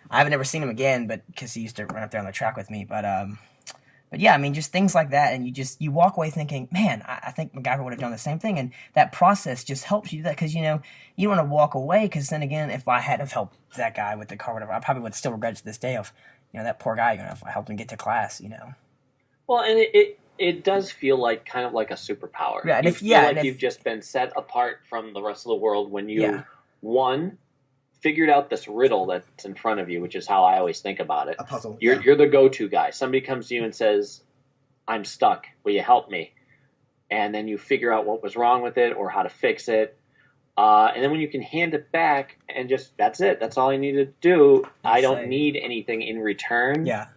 Speaker 1: I haven't ever seen him again, but because he used to run up there on the track with me. But yeah, I mean, just things like that, and you walk away thinking, man, I think MacGyver would have done the same thing, and that process just helps you do that, because, you want to walk away, because then again, if I hadn't have helped that guy with the car, whatever, I probably would still regret it to this day of, that poor guy, if I helped him get to class,
Speaker 2: Well, and it does feel kind of like a superpower.
Speaker 1: Yeah, and
Speaker 2: you've just been set apart from the rest of the world when you, one, figured out this riddle that's in front of you, which is how I always think about it.
Speaker 1: A puzzle.
Speaker 2: You're the go-to guy. Somebody comes to you and says, I'm stuck. Will you help me? And then you figure out what was wrong with it or how to fix it. And then when you can hand it back and that's it. That's all I need to do. I don't need anything in return.
Speaker 1: Yeah.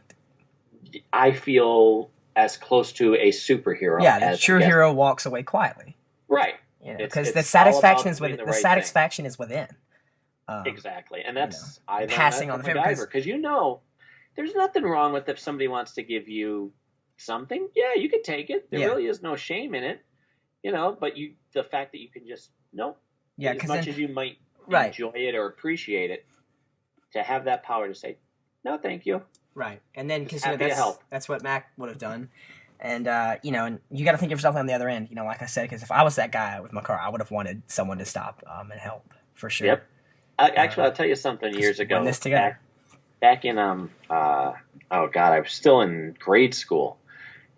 Speaker 2: I feel as close to a superhero.
Speaker 1: Yeah, the true hero walks away quietly.
Speaker 2: Right.
Speaker 1: Because the satisfaction is within.
Speaker 2: Exactly, and that's
Speaker 1: I passing on the favor,
Speaker 2: because there's nothing wrong with if somebody wants to give you something. Yeah, you can take it. There really is no shame in it, But the fact that you can just as much as you might enjoy it or appreciate it, to have that power to say no, thank you.
Speaker 1: Right, and then because that's what Mac would have done. And, and you got to think of yourself on the other end, like I said, because if I was that guy with my car, I would have wanted someone to stop and help, for sure.
Speaker 2: Yep. Actually, I'll tell you something years ago. Back in, I was still in grade school.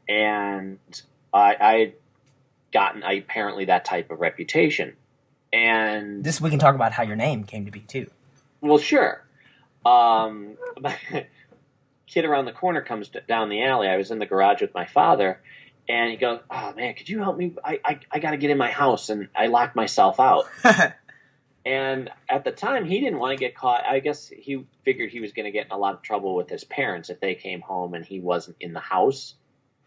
Speaker 2: And I gotten apparently that type of reputation. And
Speaker 1: we can talk about how your name came to be, too.
Speaker 2: Well, sure. Kid around the corner comes down the alley. I was in the garage with my father, and he goes, "Oh man, could you help me? I got to get in my house," and I locked myself out. And at the time, he didn't want to get caught. I guess he figured he was going to get in a lot of trouble with his parents if they came home and he wasn't in the house.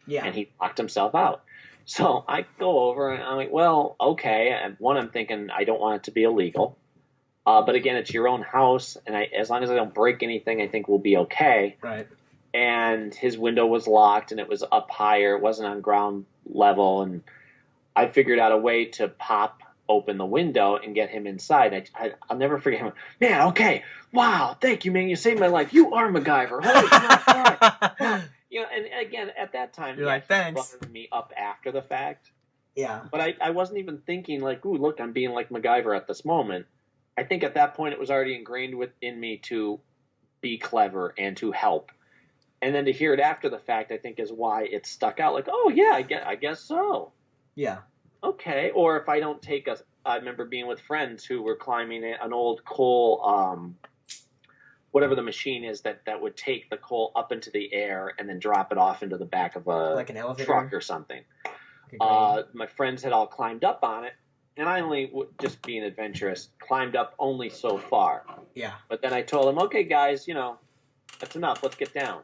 Speaker 2: Yeah, and he locked himself out. So I go over and I'm like, "Well, okay." And one, I'm thinking I don't want it to be illegal. But again, it's your own house, and as long as I don't break anything, I think we'll be okay.
Speaker 1: Right.
Speaker 2: And his window was locked, and it was up higher. It wasn't on ground level, and I figured out a way to pop open the window and get him inside. I'll never forget him. Man, okay. Wow, thank you, man. You saved my life. You are MacGyver. Holy crap. And again, at that time,
Speaker 1: you're like, thanks.
Speaker 2: Brought me up after the fact.
Speaker 1: Yeah.
Speaker 2: But I wasn't even thinking ooh, look, I'm being like MacGyver at this moment. I think at that point it was already ingrained within me to be clever and to help. And then to hear it after the fact, I think, is why it stuck out. Oh, yeah, I guess so.
Speaker 1: Yeah.
Speaker 2: Okay. Or if I don't take I remember being with friends who were climbing an old coal, whatever the machine is that would take the coal up into the air and then drop it off into the back of a
Speaker 1: like an elevator
Speaker 2: truck or something.
Speaker 1: Like
Speaker 2: my friends had all climbed up on it, and I only, just being adventurous, climbed up only so far.
Speaker 1: Yeah.
Speaker 2: But then I told them, okay, guys, that's enough. Let's get down.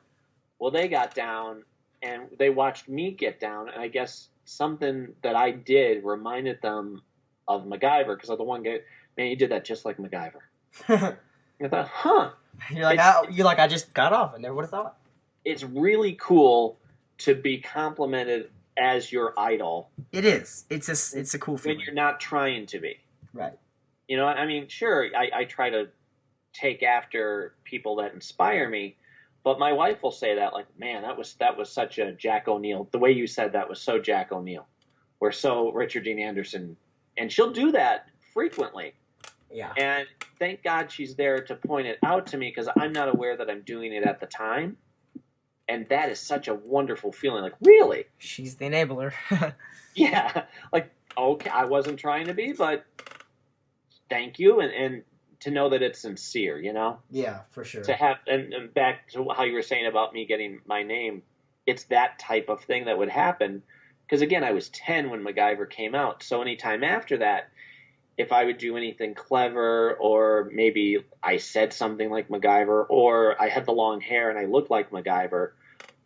Speaker 2: Well, they got down, and they watched me get down, and I guess something that I did reminded them of MacGyver, because the one guy, man, he did that just like MacGyver. I thought, huh.
Speaker 1: You're like, I just got off. I never would have thought.
Speaker 2: It's really cool to be complimented as your idol.
Speaker 1: It is. It's a cool feeling.
Speaker 2: When you're not trying to be.
Speaker 1: Right.
Speaker 2: I mean, sure, I try to take after people that inspire me, but my wife will say that, like, man, that was such a Jack O'Neill. The way you said that was so Jack O'Neill. We're so Richard Dean Anderson. And she'll do that frequently.
Speaker 1: Yeah.
Speaker 2: And thank God she's there to point it out to me, because I'm not aware that I'm doing it at the time. And that is such a wonderful feeling. Like, really?
Speaker 1: She's the enabler.
Speaker 2: Yeah. Like, okay, I wasn't trying to be, but thank you. And to know that it's sincere,
Speaker 1: Yeah, for sure.
Speaker 2: To have, and back to how you were saying about me getting my name, it's that type of thing that would happen. Because, again, I was 10 when MacGyver came out. So anytime after that, if I would do anything clever, or maybe I said something like MacGyver, or I had the long hair and I looked like MacGyver,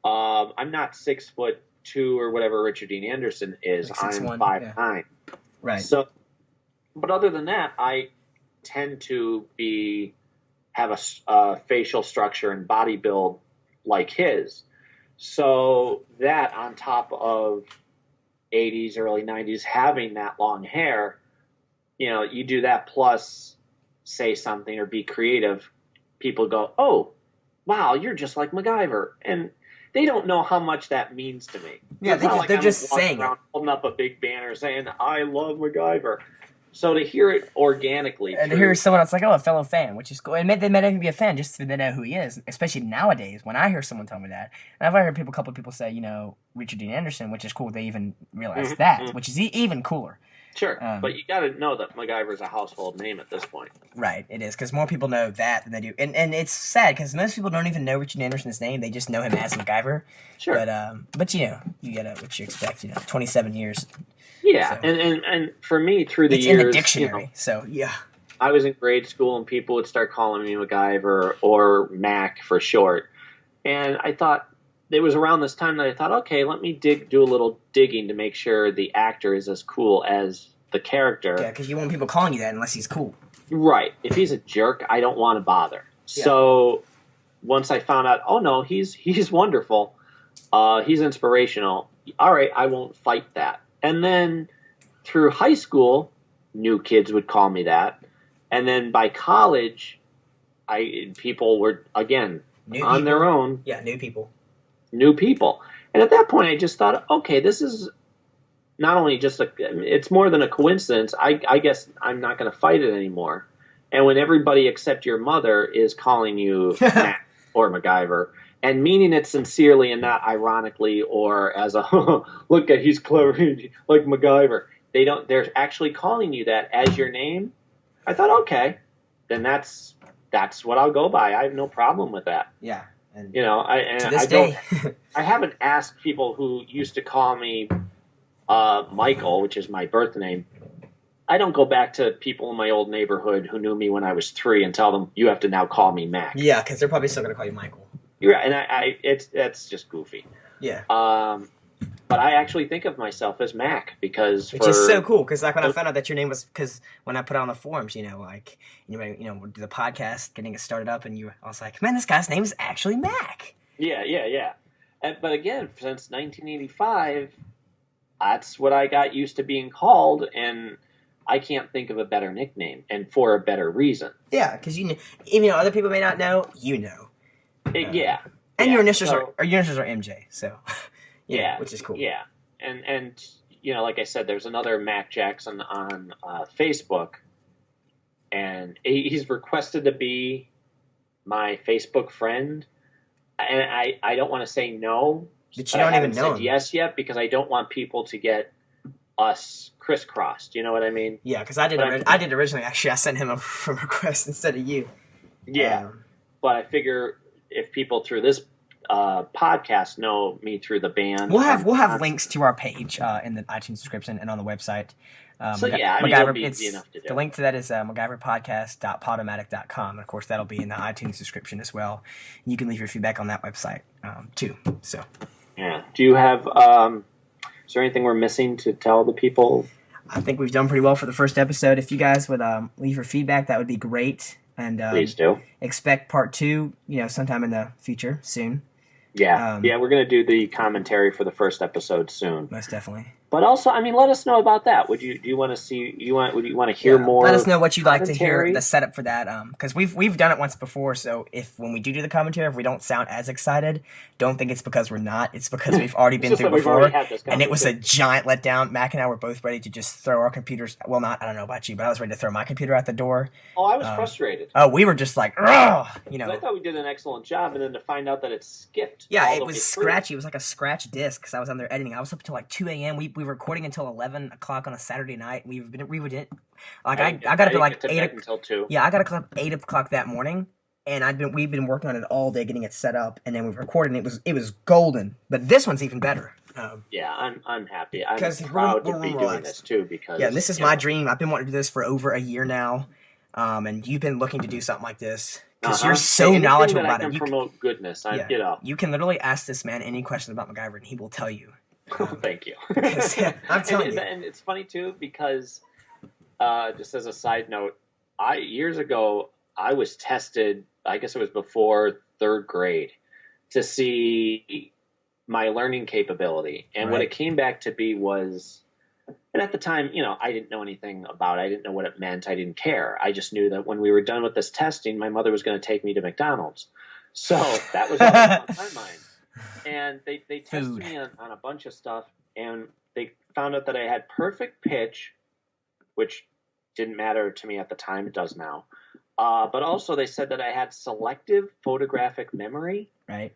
Speaker 2: I'm not 6'2" or whatever Richard Dean Anderson is.
Speaker 1: Like
Speaker 2: I'm
Speaker 1: 6'1",
Speaker 2: 5'9".
Speaker 1: yeah. Right.
Speaker 2: So, but other than that, I tend to have a facial structure and body build like his. So that, on top of 80s, early 90s, having that long hair, you do that plus say something or be creative, people go, oh, wow, you're just like MacGyver. And they don't know how much that means to me.
Speaker 1: Yeah, they're just saying it.
Speaker 2: Holding up a big banner saying, I love MacGyver. So to hear it organically.
Speaker 1: And to hear someone else like, oh, a fellow fan, which is cool. And they might even be a fan just so they know who he is, especially nowadays when I hear someone tell me that. And I've heard a couple of people say, Richard Dean Anderson, which is cool. They even realize that, which is even cooler.
Speaker 2: Sure, but you got to know that MacGyver is a household name at this point.
Speaker 1: Right, it is, because more people know that than they do. And it's sad, because most people don't even know Richard Anderson's name. They just know him as MacGyver.
Speaker 2: Sure.
Speaker 1: But you get what you expect, 27 years.
Speaker 2: Yeah,
Speaker 1: so.
Speaker 2: and for me, through the
Speaker 1: it's
Speaker 2: years...
Speaker 1: in the dictionary, so, yeah.
Speaker 2: I was in grade school, and people would start calling me MacGyver, or Mac for short. And I thought... It was around this time that I thought, okay, let me do a little digging to make sure the actor is as cool as the character.
Speaker 1: Yeah, because you want people calling you that unless he's cool.
Speaker 2: Right. If he's a jerk, I don't want to bother. Yeah. So once I found out, oh no, he's wonderful, he's inspirational, all right, I won't fight that. And then through high school, new kids would call me that. And then by college, people were, again, on their own.
Speaker 1: Yeah, new people.
Speaker 2: And at that point, I just thought, okay, this is not only just it's more than a coincidence. I guess I'm not going to fight it anymore. And when everybody except your mother is calling you Mac or MacGyver, and meaning it sincerely and not ironically or as a, look at, he's clever, like MacGyver. They're actually calling you that as your name. I thought, okay, then that's what I'll go by. I have no problem with that.
Speaker 1: Yeah. And
Speaker 2: I haven't asked people who used to call me Michael, which is my birth name. I don't go back to people in my old neighborhood who knew me when I was 3 and tell them, you have to now call me Mac.
Speaker 1: Yeah, because they're probably still going to call you Michael.
Speaker 2: Yeah, and that's just goofy.
Speaker 1: Yeah.
Speaker 2: But I actually think of myself as Mac because
Speaker 1: which is so cool, because like when I found out that your name was, because when I put it on the forums, the podcast, getting it started up, and I was like, man, this guy's name is actually Mac.
Speaker 2: Yeah. But again, since 1985, that's what I got used to being called, and I can't think of a better nickname, and for a better reason.
Speaker 1: Yeah, because even though other people may not know, you know.
Speaker 2: Yeah.
Speaker 1: And your initials are MJ, so.
Speaker 2: Yeah,
Speaker 1: which is cool.
Speaker 2: Yeah, and like I said, there's another Mac Jackson on Facebook, and he's requested to be my Facebook friend, and I don't want to say no,
Speaker 1: but you don't even know him.
Speaker 2: Yes yet, because I don't want people to get us crisscrossed. You know what I mean?
Speaker 1: Yeah, because I did originally. Actually, I sent him a request instead of you.
Speaker 2: Yeah. but I figure if people through this podcast know me through the band,
Speaker 1: we'll have links to our page in the iTunes description and on the website.
Speaker 2: So yeah, I mean,
Speaker 1: MacGyver,
Speaker 2: it'll be easy enough to do.
Speaker 1: The link to that is MacGyverPodcast.podomatic.com. And of course, that'll be in the iTunes description as well. And you can leave your feedback on that website too. So,
Speaker 2: yeah. Do you have? Is there anything we're missing to tell the people?
Speaker 1: I think we've done pretty well for the first episode. If you guys would leave your feedback, that would be great. And
Speaker 2: please do.
Speaker 1: Expect part 2, sometime in the future, soon.
Speaker 2: Yeah, we're going to do the commentary for the first episode soon.
Speaker 1: Most definitely.
Speaker 2: But also, I mean, let us know about that. Would you want to see? Would you want to hear more?
Speaker 1: Let us know what you'd like to hear. The setup for that, because we've done it once before. So when we do the commentary, if we don't sound as excited, don't think it's because we're not. It's because we've already been through before, and it was a giant letdown. Mac and I were both ready to just throw our computers. Well, I don't know about you, but I was ready to throw my computer out the door.
Speaker 2: Oh, I was frustrated.
Speaker 1: Oh, we were just like, ugh,
Speaker 2: I thought we did an excellent job, and then to find out that it skipped.
Speaker 1: Yeah, it was scratchy. It was like a scratch disc because I was on there editing. I was up until like 2 a.m. We were recording until 11 o'clock on a Saturday night. I got up at like 8
Speaker 2: until 2.
Speaker 1: Yeah, I got up at 8 o'clock that morning, and we've been working on it all day, getting it set up, and then we recorded. And it was golden, but this one's even better.
Speaker 2: Yeah, I'm happy. I'm proud to be doing this too because
Speaker 1: this is my dream. I've been wanting to do this for over a year now, and you've been looking to do something like this because you're so knowledgeable about it.
Speaker 2: You can promote goodness.
Speaker 1: You can literally ask this man any question about MacGyver, and he will tell you.
Speaker 2: Thank you.
Speaker 1: I'm telling you.
Speaker 2: And it's funny too because just as a side note, years ago I was tested. I guess it was before 3rd grade to see my learning capability, and what it came back to be was. And at the time, I didn't know anything about it. I didn't know what it meant. I didn't care. I just knew that when we were done with this testing, my mother was going to take me to McDonald's. So that was all on my mind. And they tested me on a bunch of stuff, and they found out that I had perfect pitch, which didn't matter to me at the time. It does now. But also they said that I had selective photographic memory.
Speaker 1: Right.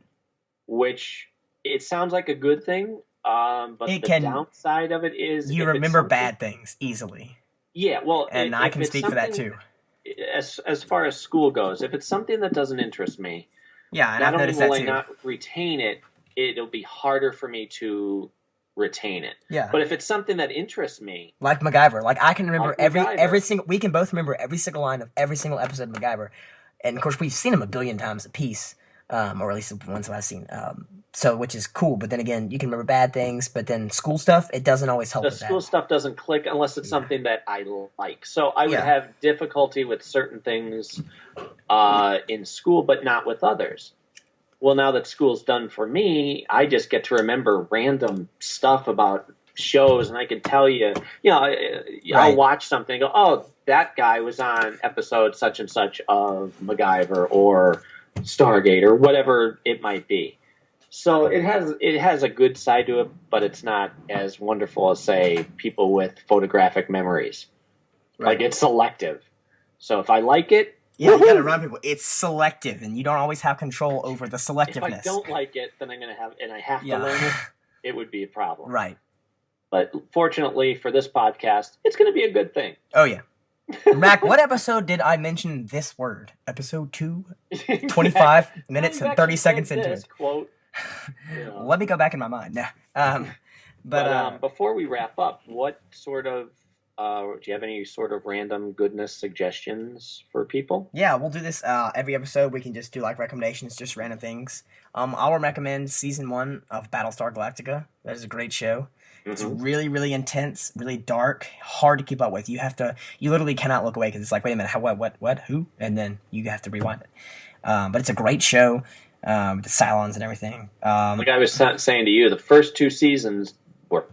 Speaker 2: Which it sounds like a good thing. But the downside of it is
Speaker 1: you remember bad things easily.
Speaker 2: Yeah, well,
Speaker 1: and I can speak for that too.
Speaker 2: As far as school goes, if it's something that doesn't interest me,
Speaker 1: and I've noticed that too.
Speaker 2: Not only will I not retain it, it'll be harder for me to retain it.
Speaker 1: Yeah.
Speaker 2: But if it's something that interests me,
Speaker 1: like MacGyver, I can remember every single. We can both remember every single line of every single episode of MacGyver, and of course we've seen them a billion times a piece, or at least the ones that I've seen. So, which is cool, but then again, you can remember bad things, but then school stuff, it doesn't always help with that.
Speaker 2: The school stuff doesn't click unless it's something that I like. So I would have difficulty with certain things in school, but not with others. Well, now that school's done for me, I just get to remember random stuff about shows, and I can tell you, I'll watch something and go, oh, that guy was on episode such and such of MacGyver or Stargate or whatever it might be. So it has a good side to it, but it's not as wonderful as, say, people with photographic memories. Right. Like, it's selective. So if I like it...
Speaker 1: Yeah, you gotta remind people, it's selective, and you don't always have control over the selectiveness.
Speaker 2: If I don't like it, then I'm going to have... And I have to learn it, it would be a problem.
Speaker 1: Right.
Speaker 2: But fortunately for this podcast, it's going to be a good thing.
Speaker 1: Oh, yeah. Mac, what episode did I mention this word? Episode 2? 25 minutes and 30 seconds into it.
Speaker 2: Quote...
Speaker 1: Let me go back in my mind.
Speaker 2: But before we wrap up, what sort of do you have any sort of random goodness suggestions for people?
Speaker 1: Yeah, we'll do this every episode. We can just do recommendations, just random things. I'll recommend season 1 of Battlestar Galactica. That is a great show. Mm-hmm. It's really, really intense, really dark, hard to keep up with. You literally cannot look away because it's like, wait a minute, how, what, who? And then you have to rewind it. But it's a great show. The Cylons and everything.
Speaker 2: Like I was saying to you, the first 2 seasons were,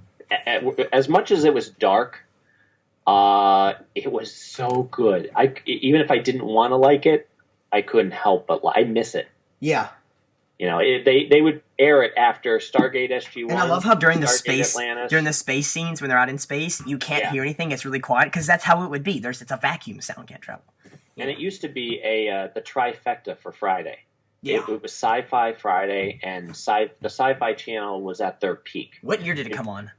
Speaker 2: as much as it was dark, it was so good. Even if I didn't want to like it, I couldn't help but I miss it.
Speaker 1: Yeah.
Speaker 2: They would air it after Stargate SG-1.
Speaker 1: And I love how during the space scenes when they're out in space, you can't hear anything. It's really quiet because that's how it would be. It's a vacuum. Sound can't travel.
Speaker 2: And it used to be the trifecta for Friday.
Speaker 1: Yeah.
Speaker 2: It was Sci-Fi Friday, and the Sci-Fi Channel was at their peak.
Speaker 1: What year did it come on?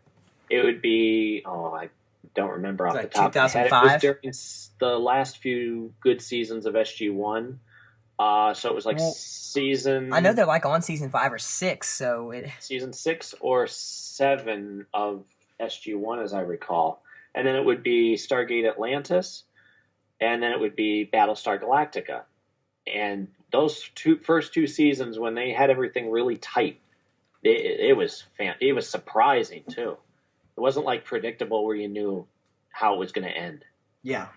Speaker 2: It would be, I don't remember off the top
Speaker 1: 2005?
Speaker 2: of my head. It was during the last few good seasons of SG-1. So it was like
Speaker 1: Well,
Speaker 2: season.
Speaker 1: I know they're like on season 5 or 6, so it.
Speaker 2: Season 6 or 7 of SG-1, as I recall, and then it would be Stargate Atlantis, and then it would be Battlestar Galactica, and those first two seasons when they had everything really tight, it was it was surprising too. It wasn't like predictable where you knew how it was going to end.
Speaker 1: Yeah.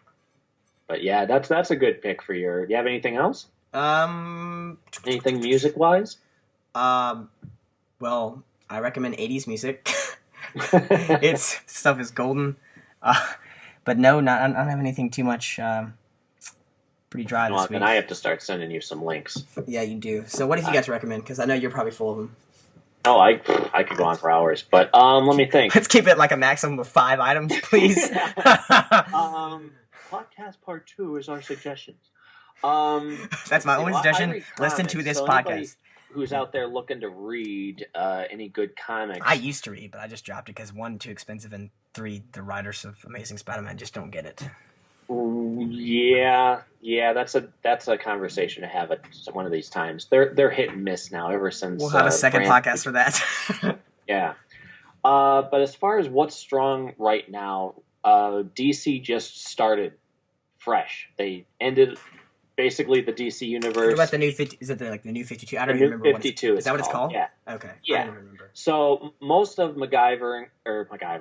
Speaker 2: But yeah, that's a good pick for your. Do you have anything else? Anything music wise?
Speaker 1: Well, I recommend 80s music. Its stuff is golden. But no, I don't have anything too much. Pretty dry this week.
Speaker 2: Then I have to start sending you some links.
Speaker 1: Yeah, you do. So what have you got to recommend? Because I know you're probably full of them.
Speaker 2: Oh, I could go on for hours, but let me think.
Speaker 1: Let's keep it like a maximum of 5 items, please.
Speaker 2: Podcast part 2 is our suggestions.
Speaker 1: That's my only suggestion. Listen to this podcast.
Speaker 2: Who's out there looking to read any good comics?
Speaker 1: I used to read, but I just dropped it because 1, too expensive, and 3, the writers of Amazing Spider-Man just don't get it.
Speaker 2: Yeah, that's a conversation to have at one of these times. They're hit and miss now. Ever since
Speaker 1: we'll have a second podcast for that.
Speaker 2: Yeah, but as far as what's strong right now, DC just started fresh. They ended basically the DC universe. What
Speaker 1: about the new 50? Is it the new 52? I don't even remember.
Speaker 2: 52.
Speaker 1: Is that what it's called?
Speaker 2: Yeah.
Speaker 1: Okay.
Speaker 2: Yeah.
Speaker 1: I don't remember.
Speaker 2: So most of MacGyver,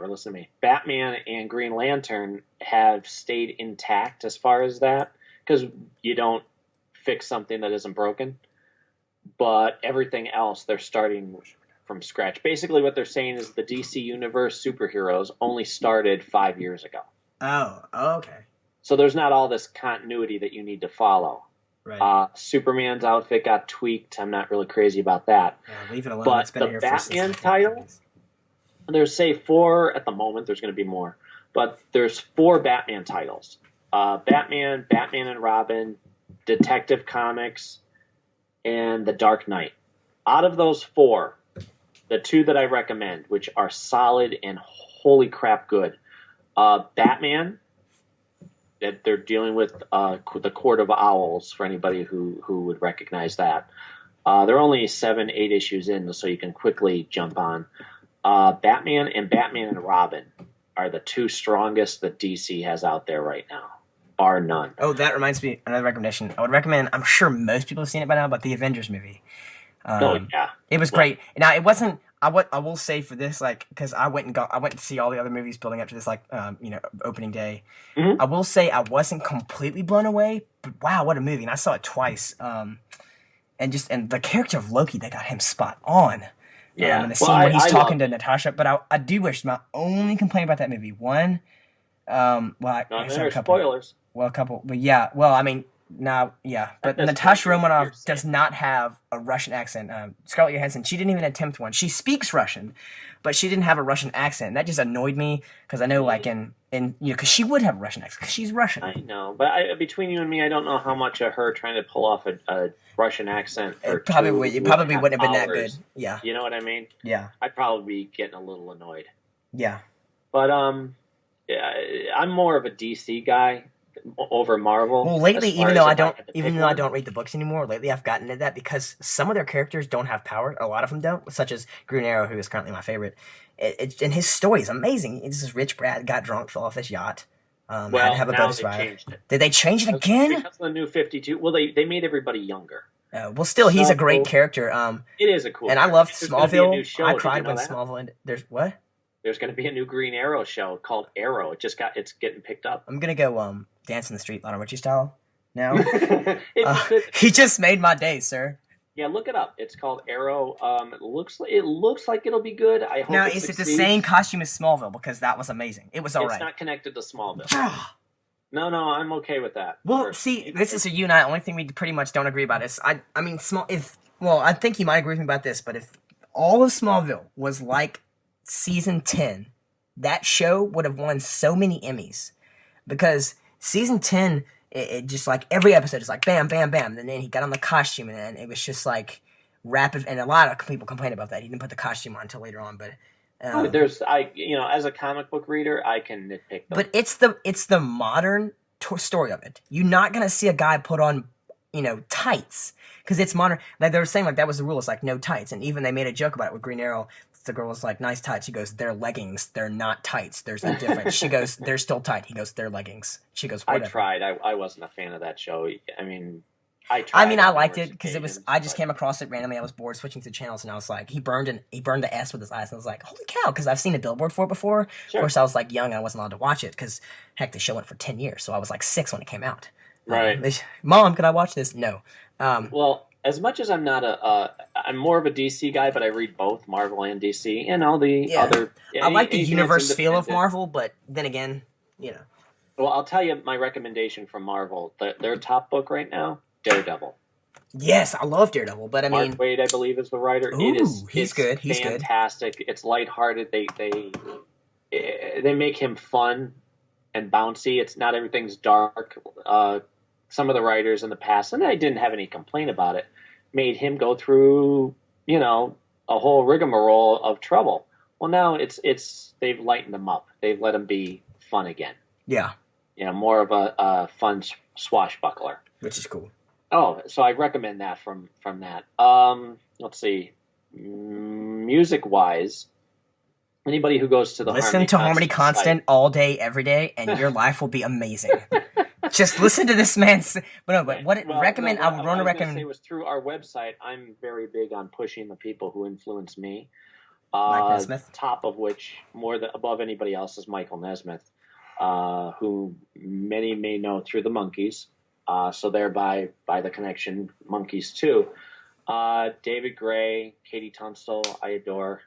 Speaker 2: listen to me. Batman and Green Lantern have stayed intact as far as that, because you don't fix something that isn't broken. But everything else, they're starting from scratch. Basically, what they're saying is the DC Universe superheroes only started 5 years ago.
Speaker 1: Oh, okay.
Speaker 2: So there's not all this continuity that you need to follow.
Speaker 1: Right.
Speaker 2: Superman's outfit got tweaked. I'm not really crazy about that.
Speaker 1: Yeah, leave it alone.
Speaker 2: But the Batman title, there's 4 at the moment. There's going to be more. But there's 4 Batman titles. Batman and Robin, Detective Comics, and The Dark Knight. Out of those 4, the 2 that I recommend, which are solid and holy crap good, Batman, that they're dealing with the Court of Owls, for anybody who would recognize that. They're only 7-8 issues in, so you can quickly jump on. Batman and Robin are the 2 strongest that DC has out there right now, bar none.
Speaker 1: Oh, that reminds me, another recommendation. I would recommend, I'm sure most people have seen it by now, but the Avengers movie.
Speaker 2: Yeah.
Speaker 1: It was great. Now, it wasn't, I will say for this, like, because I went to see all the other movies building up to this, like, opening day.
Speaker 2: Mm-hmm.
Speaker 1: I will say I wasn't completely blown away, but wow, what a movie. And I saw it twice. And the character of Loki, they got him spot on.
Speaker 2: Yeah.
Speaker 1: And the scene where he's talking to Natasha. But I do wish, my only complaint about that movie, one,
Speaker 2: there's spoilers.
Speaker 1: Well, a couple, but yeah, well, I mean, no, yeah, but Natasha Romanoff does not have a Russian accent. Scarlett Johansson, she didn't even attempt one. She speaks Russian, but she didn't have a Russian accent. That just annoyed me, because I know, like, because she would have a Russian accent, because she's Russian.
Speaker 2: I know, but between you and me, I don't know how much of her trying to pull off a Russian accent.
Speaker 1: It probably wouldn't have been that good. Yeah,
Speaker 2: you know what I mean?
Speaker 1: Yeah,
Speaker 2: I'd probably be getting a little annoyed.
Speaker 1: Yeah,
Speaker 2: but yeah, I'm more of a DC guy over Marvel.
Speaker 1: Well, lately, even though I don't read the books anymore, lately I've gotten into that because some of their characters don't have power. A lot of them don't, such as Green Arrow, who is currently my favorite. And his story is amazing. It's this rich brat got drunk, fell off his yacht, had to have a boat fire. Did they change it again?
Speaker 2: Because of the new 52. Well, they made everybody younger.
Speaker 1: Well, still, he's a great character.
Speaker 2: It is a cool.
Speaker 1: And
Speaker 2: character.
Speaker 1: I loved Smallville. I cried when Smallville ended. There's what?
Speaker 2: There's going to be a new Green Arrow show called Arrow. It's getting picked up.
Speaker 1: I'm gonna go dance in the street, Lionel Richie style. Now
Speaker 2: he
Speaker 1: just made my day, sir.
Speaker 2: Yeah, look it up. It's called Arrow. It looks like it'll be good. I hope.
Speaker 1: Now, is it the same costume as Smallville? Because that was amazing. It was all right.
Speaker 2: It's not connected to Smallville. No, I'm okay with that.
Speaker 1: Well, see, this is you and I. The only thing we pretty much don't agree about is I mean, I think you might agree with me about this, but if all of Smallville was like season 10, that show would have won so many Emmys, because season 10, it just like every episode is like bam, bam, bam, and then he got on the costume, and it was just like rapid. And a lot of people complain about that. He didn't put the costume on until later on, but as a comic book reader, I can nitpick them. But it's the modern story of it. You're not gonna see a guy put on tights. Because it's modern. Like, they were saying, like, that was the rule. It's like, no tights. And even they made a joke about it with Green Arrow. The girl was like, nice tights. She goes, they're leggings. They're not tights. There's a difference. She goes, they're still tight. He goes, they're leggings. She goes, whatever.
Speaker 2: I tried. I wasn't a fan of that show. I mean, I
Speaker 1: liked it because it was. I just came across it randomly. I was bored switching through channels, and I was like, he burned the S with his eyes, and I was like, holy cow! Because I've seen a billboard for it before. Sure. Of course, I was like young, and I wasn't allowed to watch it because heck, the show went for 10 years, so I was like 6 when it came out.
Speaker 2: Right.
Speaker 1: Mom, can I watch this? No.
Speaker 2: Well, as much as I'm not I'm more of a DC guy, but I read both Marvel and DC and all the other.
Speaker 1: I like the universe feel of Marvel, but then again,
Speaker 2: Well, I'll tell you my recommendation from Marvel. Their top book right now, Daredevil.
Speaker 1: Yes, I love Daredevil, but I mean,
Speaker 2: Mark Waid, I believe, is the writer.
Speaker 1: He's good. He's
Speaker 2: fantastic. Good. It's lighthearted. They make him fun and bouncy. It's not everything's dark. Some of the writers in the past, and I didn't have any complaint about it, made him go through a whole rigmarole of trouble. Well, now it's they've lightened him up. They've let him be fun again.
Speaker 1: Yeah.
Speaker 2: More of a fun swashbuckler,
Speaker 1: which is cool.
Speaker 2: Oh, so I recommend that from that. Let's see, music wise, anybody who goes to the
Speaker 1: listen to Harmony Constant all day, every day, and your life will be amazing. Just listen to this man. I would want to recommend.
Speaker 2: It was through our website. I'm very big on pushing the people who influence me.
Speaker 1: Mike Nesmith.
Speaker 2: Top of which, above anybody else, is Michael Nesmith, who many may know through the Monkees. So thereby, by the connection, Monkees too. David Gray, Katie Tunstall, I adore.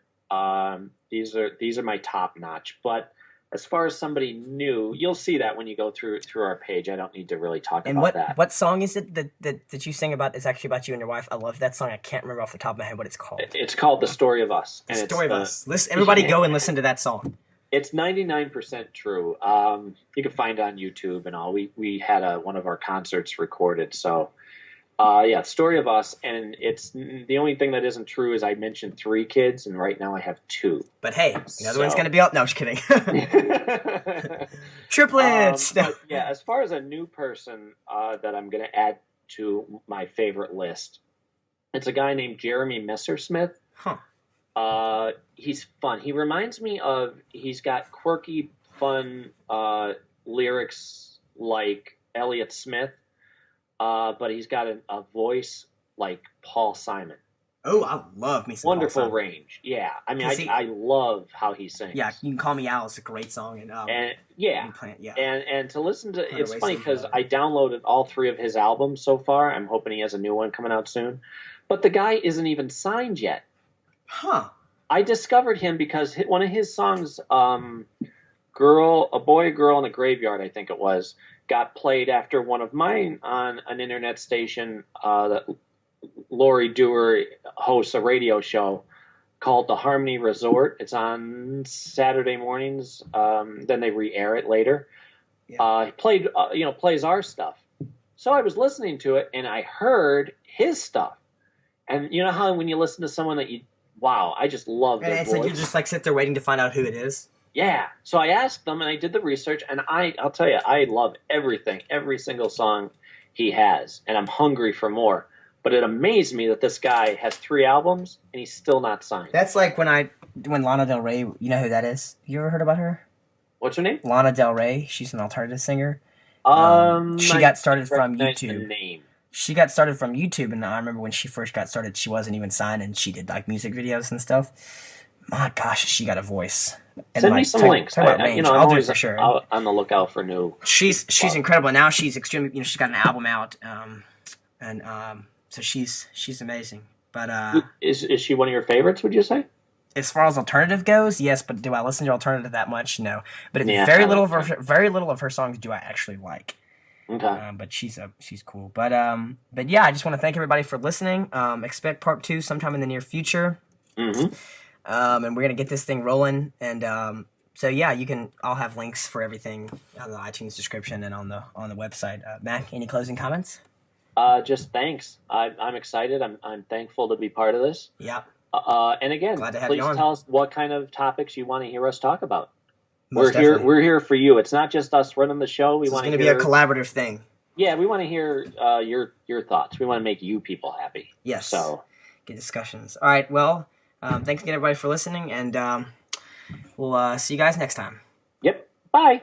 Speaker 2: These are my top notch. But as far as somebody new, you'll see that when you go through our page. I don't need to really talk about that.
Speaker 1: What song is it that you sing about? It's actually about you and your wife. I love that song. I can't remember off the top of my head what it's called.
Speaker 2: It's called "The Story of Us."
Speaker 1: The Story of Us. Listen, everybody, go and listen to that song.
Speaker 2: It's 99% true. You can find it on YouTube and all. We had one of our concerts recorded. So, Story of Us. And it's the only thing that isn't true is I mentioned 3 kids, and right now I have 2.
Speaker 1: But hey, the other one's going to be out. No, I'm just kidding. Triplets!
Speaker 2: As far as a new person that I'm going to add to my favorite list, it's a guy named Jeremy Messersmith.
Speaker 1: Huh.
Speaker 2: He's fun. He reminds me of, he's got quirky, fun lyrics like Elliott Smith, but he's got a voice like Paul Simon.
Speaker 1: Oh, I love me some
Speaker 2: wonderful
Speaker 1: Paul Simon.
Speaker 2: Range. Yeah, I mean, I love how he sings.
Speaker 1: Yeah, You Can Call Me Al. It's a great song, and
Speaker 2: to listen to, it's funny because I downloaded all 3 of his albums so far. I'm hoping he has a new one coming out soon, but the guy isn't even signed yet.
Speaker 1: Huh.
Speaker 2: I discovered him because one of his songs, A Boy, a Girl in a Graveyard, I think it was, got played after one of mine on an internet station that Lori Dewar hosts a radio show called The Harmony Resort. It's on Saturday mornings. Then they re-air it later. Yeah. He plays our stuff. So I was listening to it and I heard his stuff. And you know how when you listen to someone that wow, I just love their voice.
Speaker 1: And it's like you just like sit there waiting to find out who it is.
Speaker 2: Yeah. So I asked them and I did the research, and I'll tell you, I love everything, every single song he has, and I'm hungry for more. But it amazed me that this guy has 3 albums and he's still not signed.
Speaker 1: That's like when Lana Del Rey, you know who that is? You ever heard about her?
Speaker 2: What's her name?
Speaker 1: Lana Del Rey. She's an alternative singer. She got started from YouTube. She got started from YouTube, and I remember when she first got started, she wasn't even signed, and she did like music videos and stuff. My gosh, she got a voice. And
Speaker 2: send me some links.
Speaker 1: I'll do it for sure.
Speaker 2: On the lookout for new.
Speaker 1: She's incredible. Now she's extremely. She's got an album out, so she's amazing. But
Speaker 2: is she one of your favorites? Would you say?
Speaker 1: As far as alternative goes, yes. But do I listen to alternative that much? No. But very little of her songs do I actually like.
Speaker 2: Okay.
Speaker 1: But she's cool. But yeah, I just want to thank everybody for listening. Expect part 2 sometime in the near future.
Speaker 2: Mm-hmm.
Speaker 1: And we're gonna get this thing rolling. And so yeah, I'll have links for everything on the iTunes description and on the website. Mac, any closing comments?
Speaker 2: Just thanks. I'm excited. I'm thankful to be part of this.
Speaker 1: Yeah.
Speaker 2: And again, please tell us what kind of topics you want to hear us talk about. We're here for you. It's not just us running the show.
Speaker 1: It's going to be a collaborative thing.
Speaker 2: Yeah, we want to hear your thoughts. We want to make you people happy.
Speaker 1: Yes.
Speaker 2: So
Speaker 1: good discussions. All right. Well, thanks again, everybody, for listening, and we'll see you guys next time.
Speaker 2: Yep. Bye.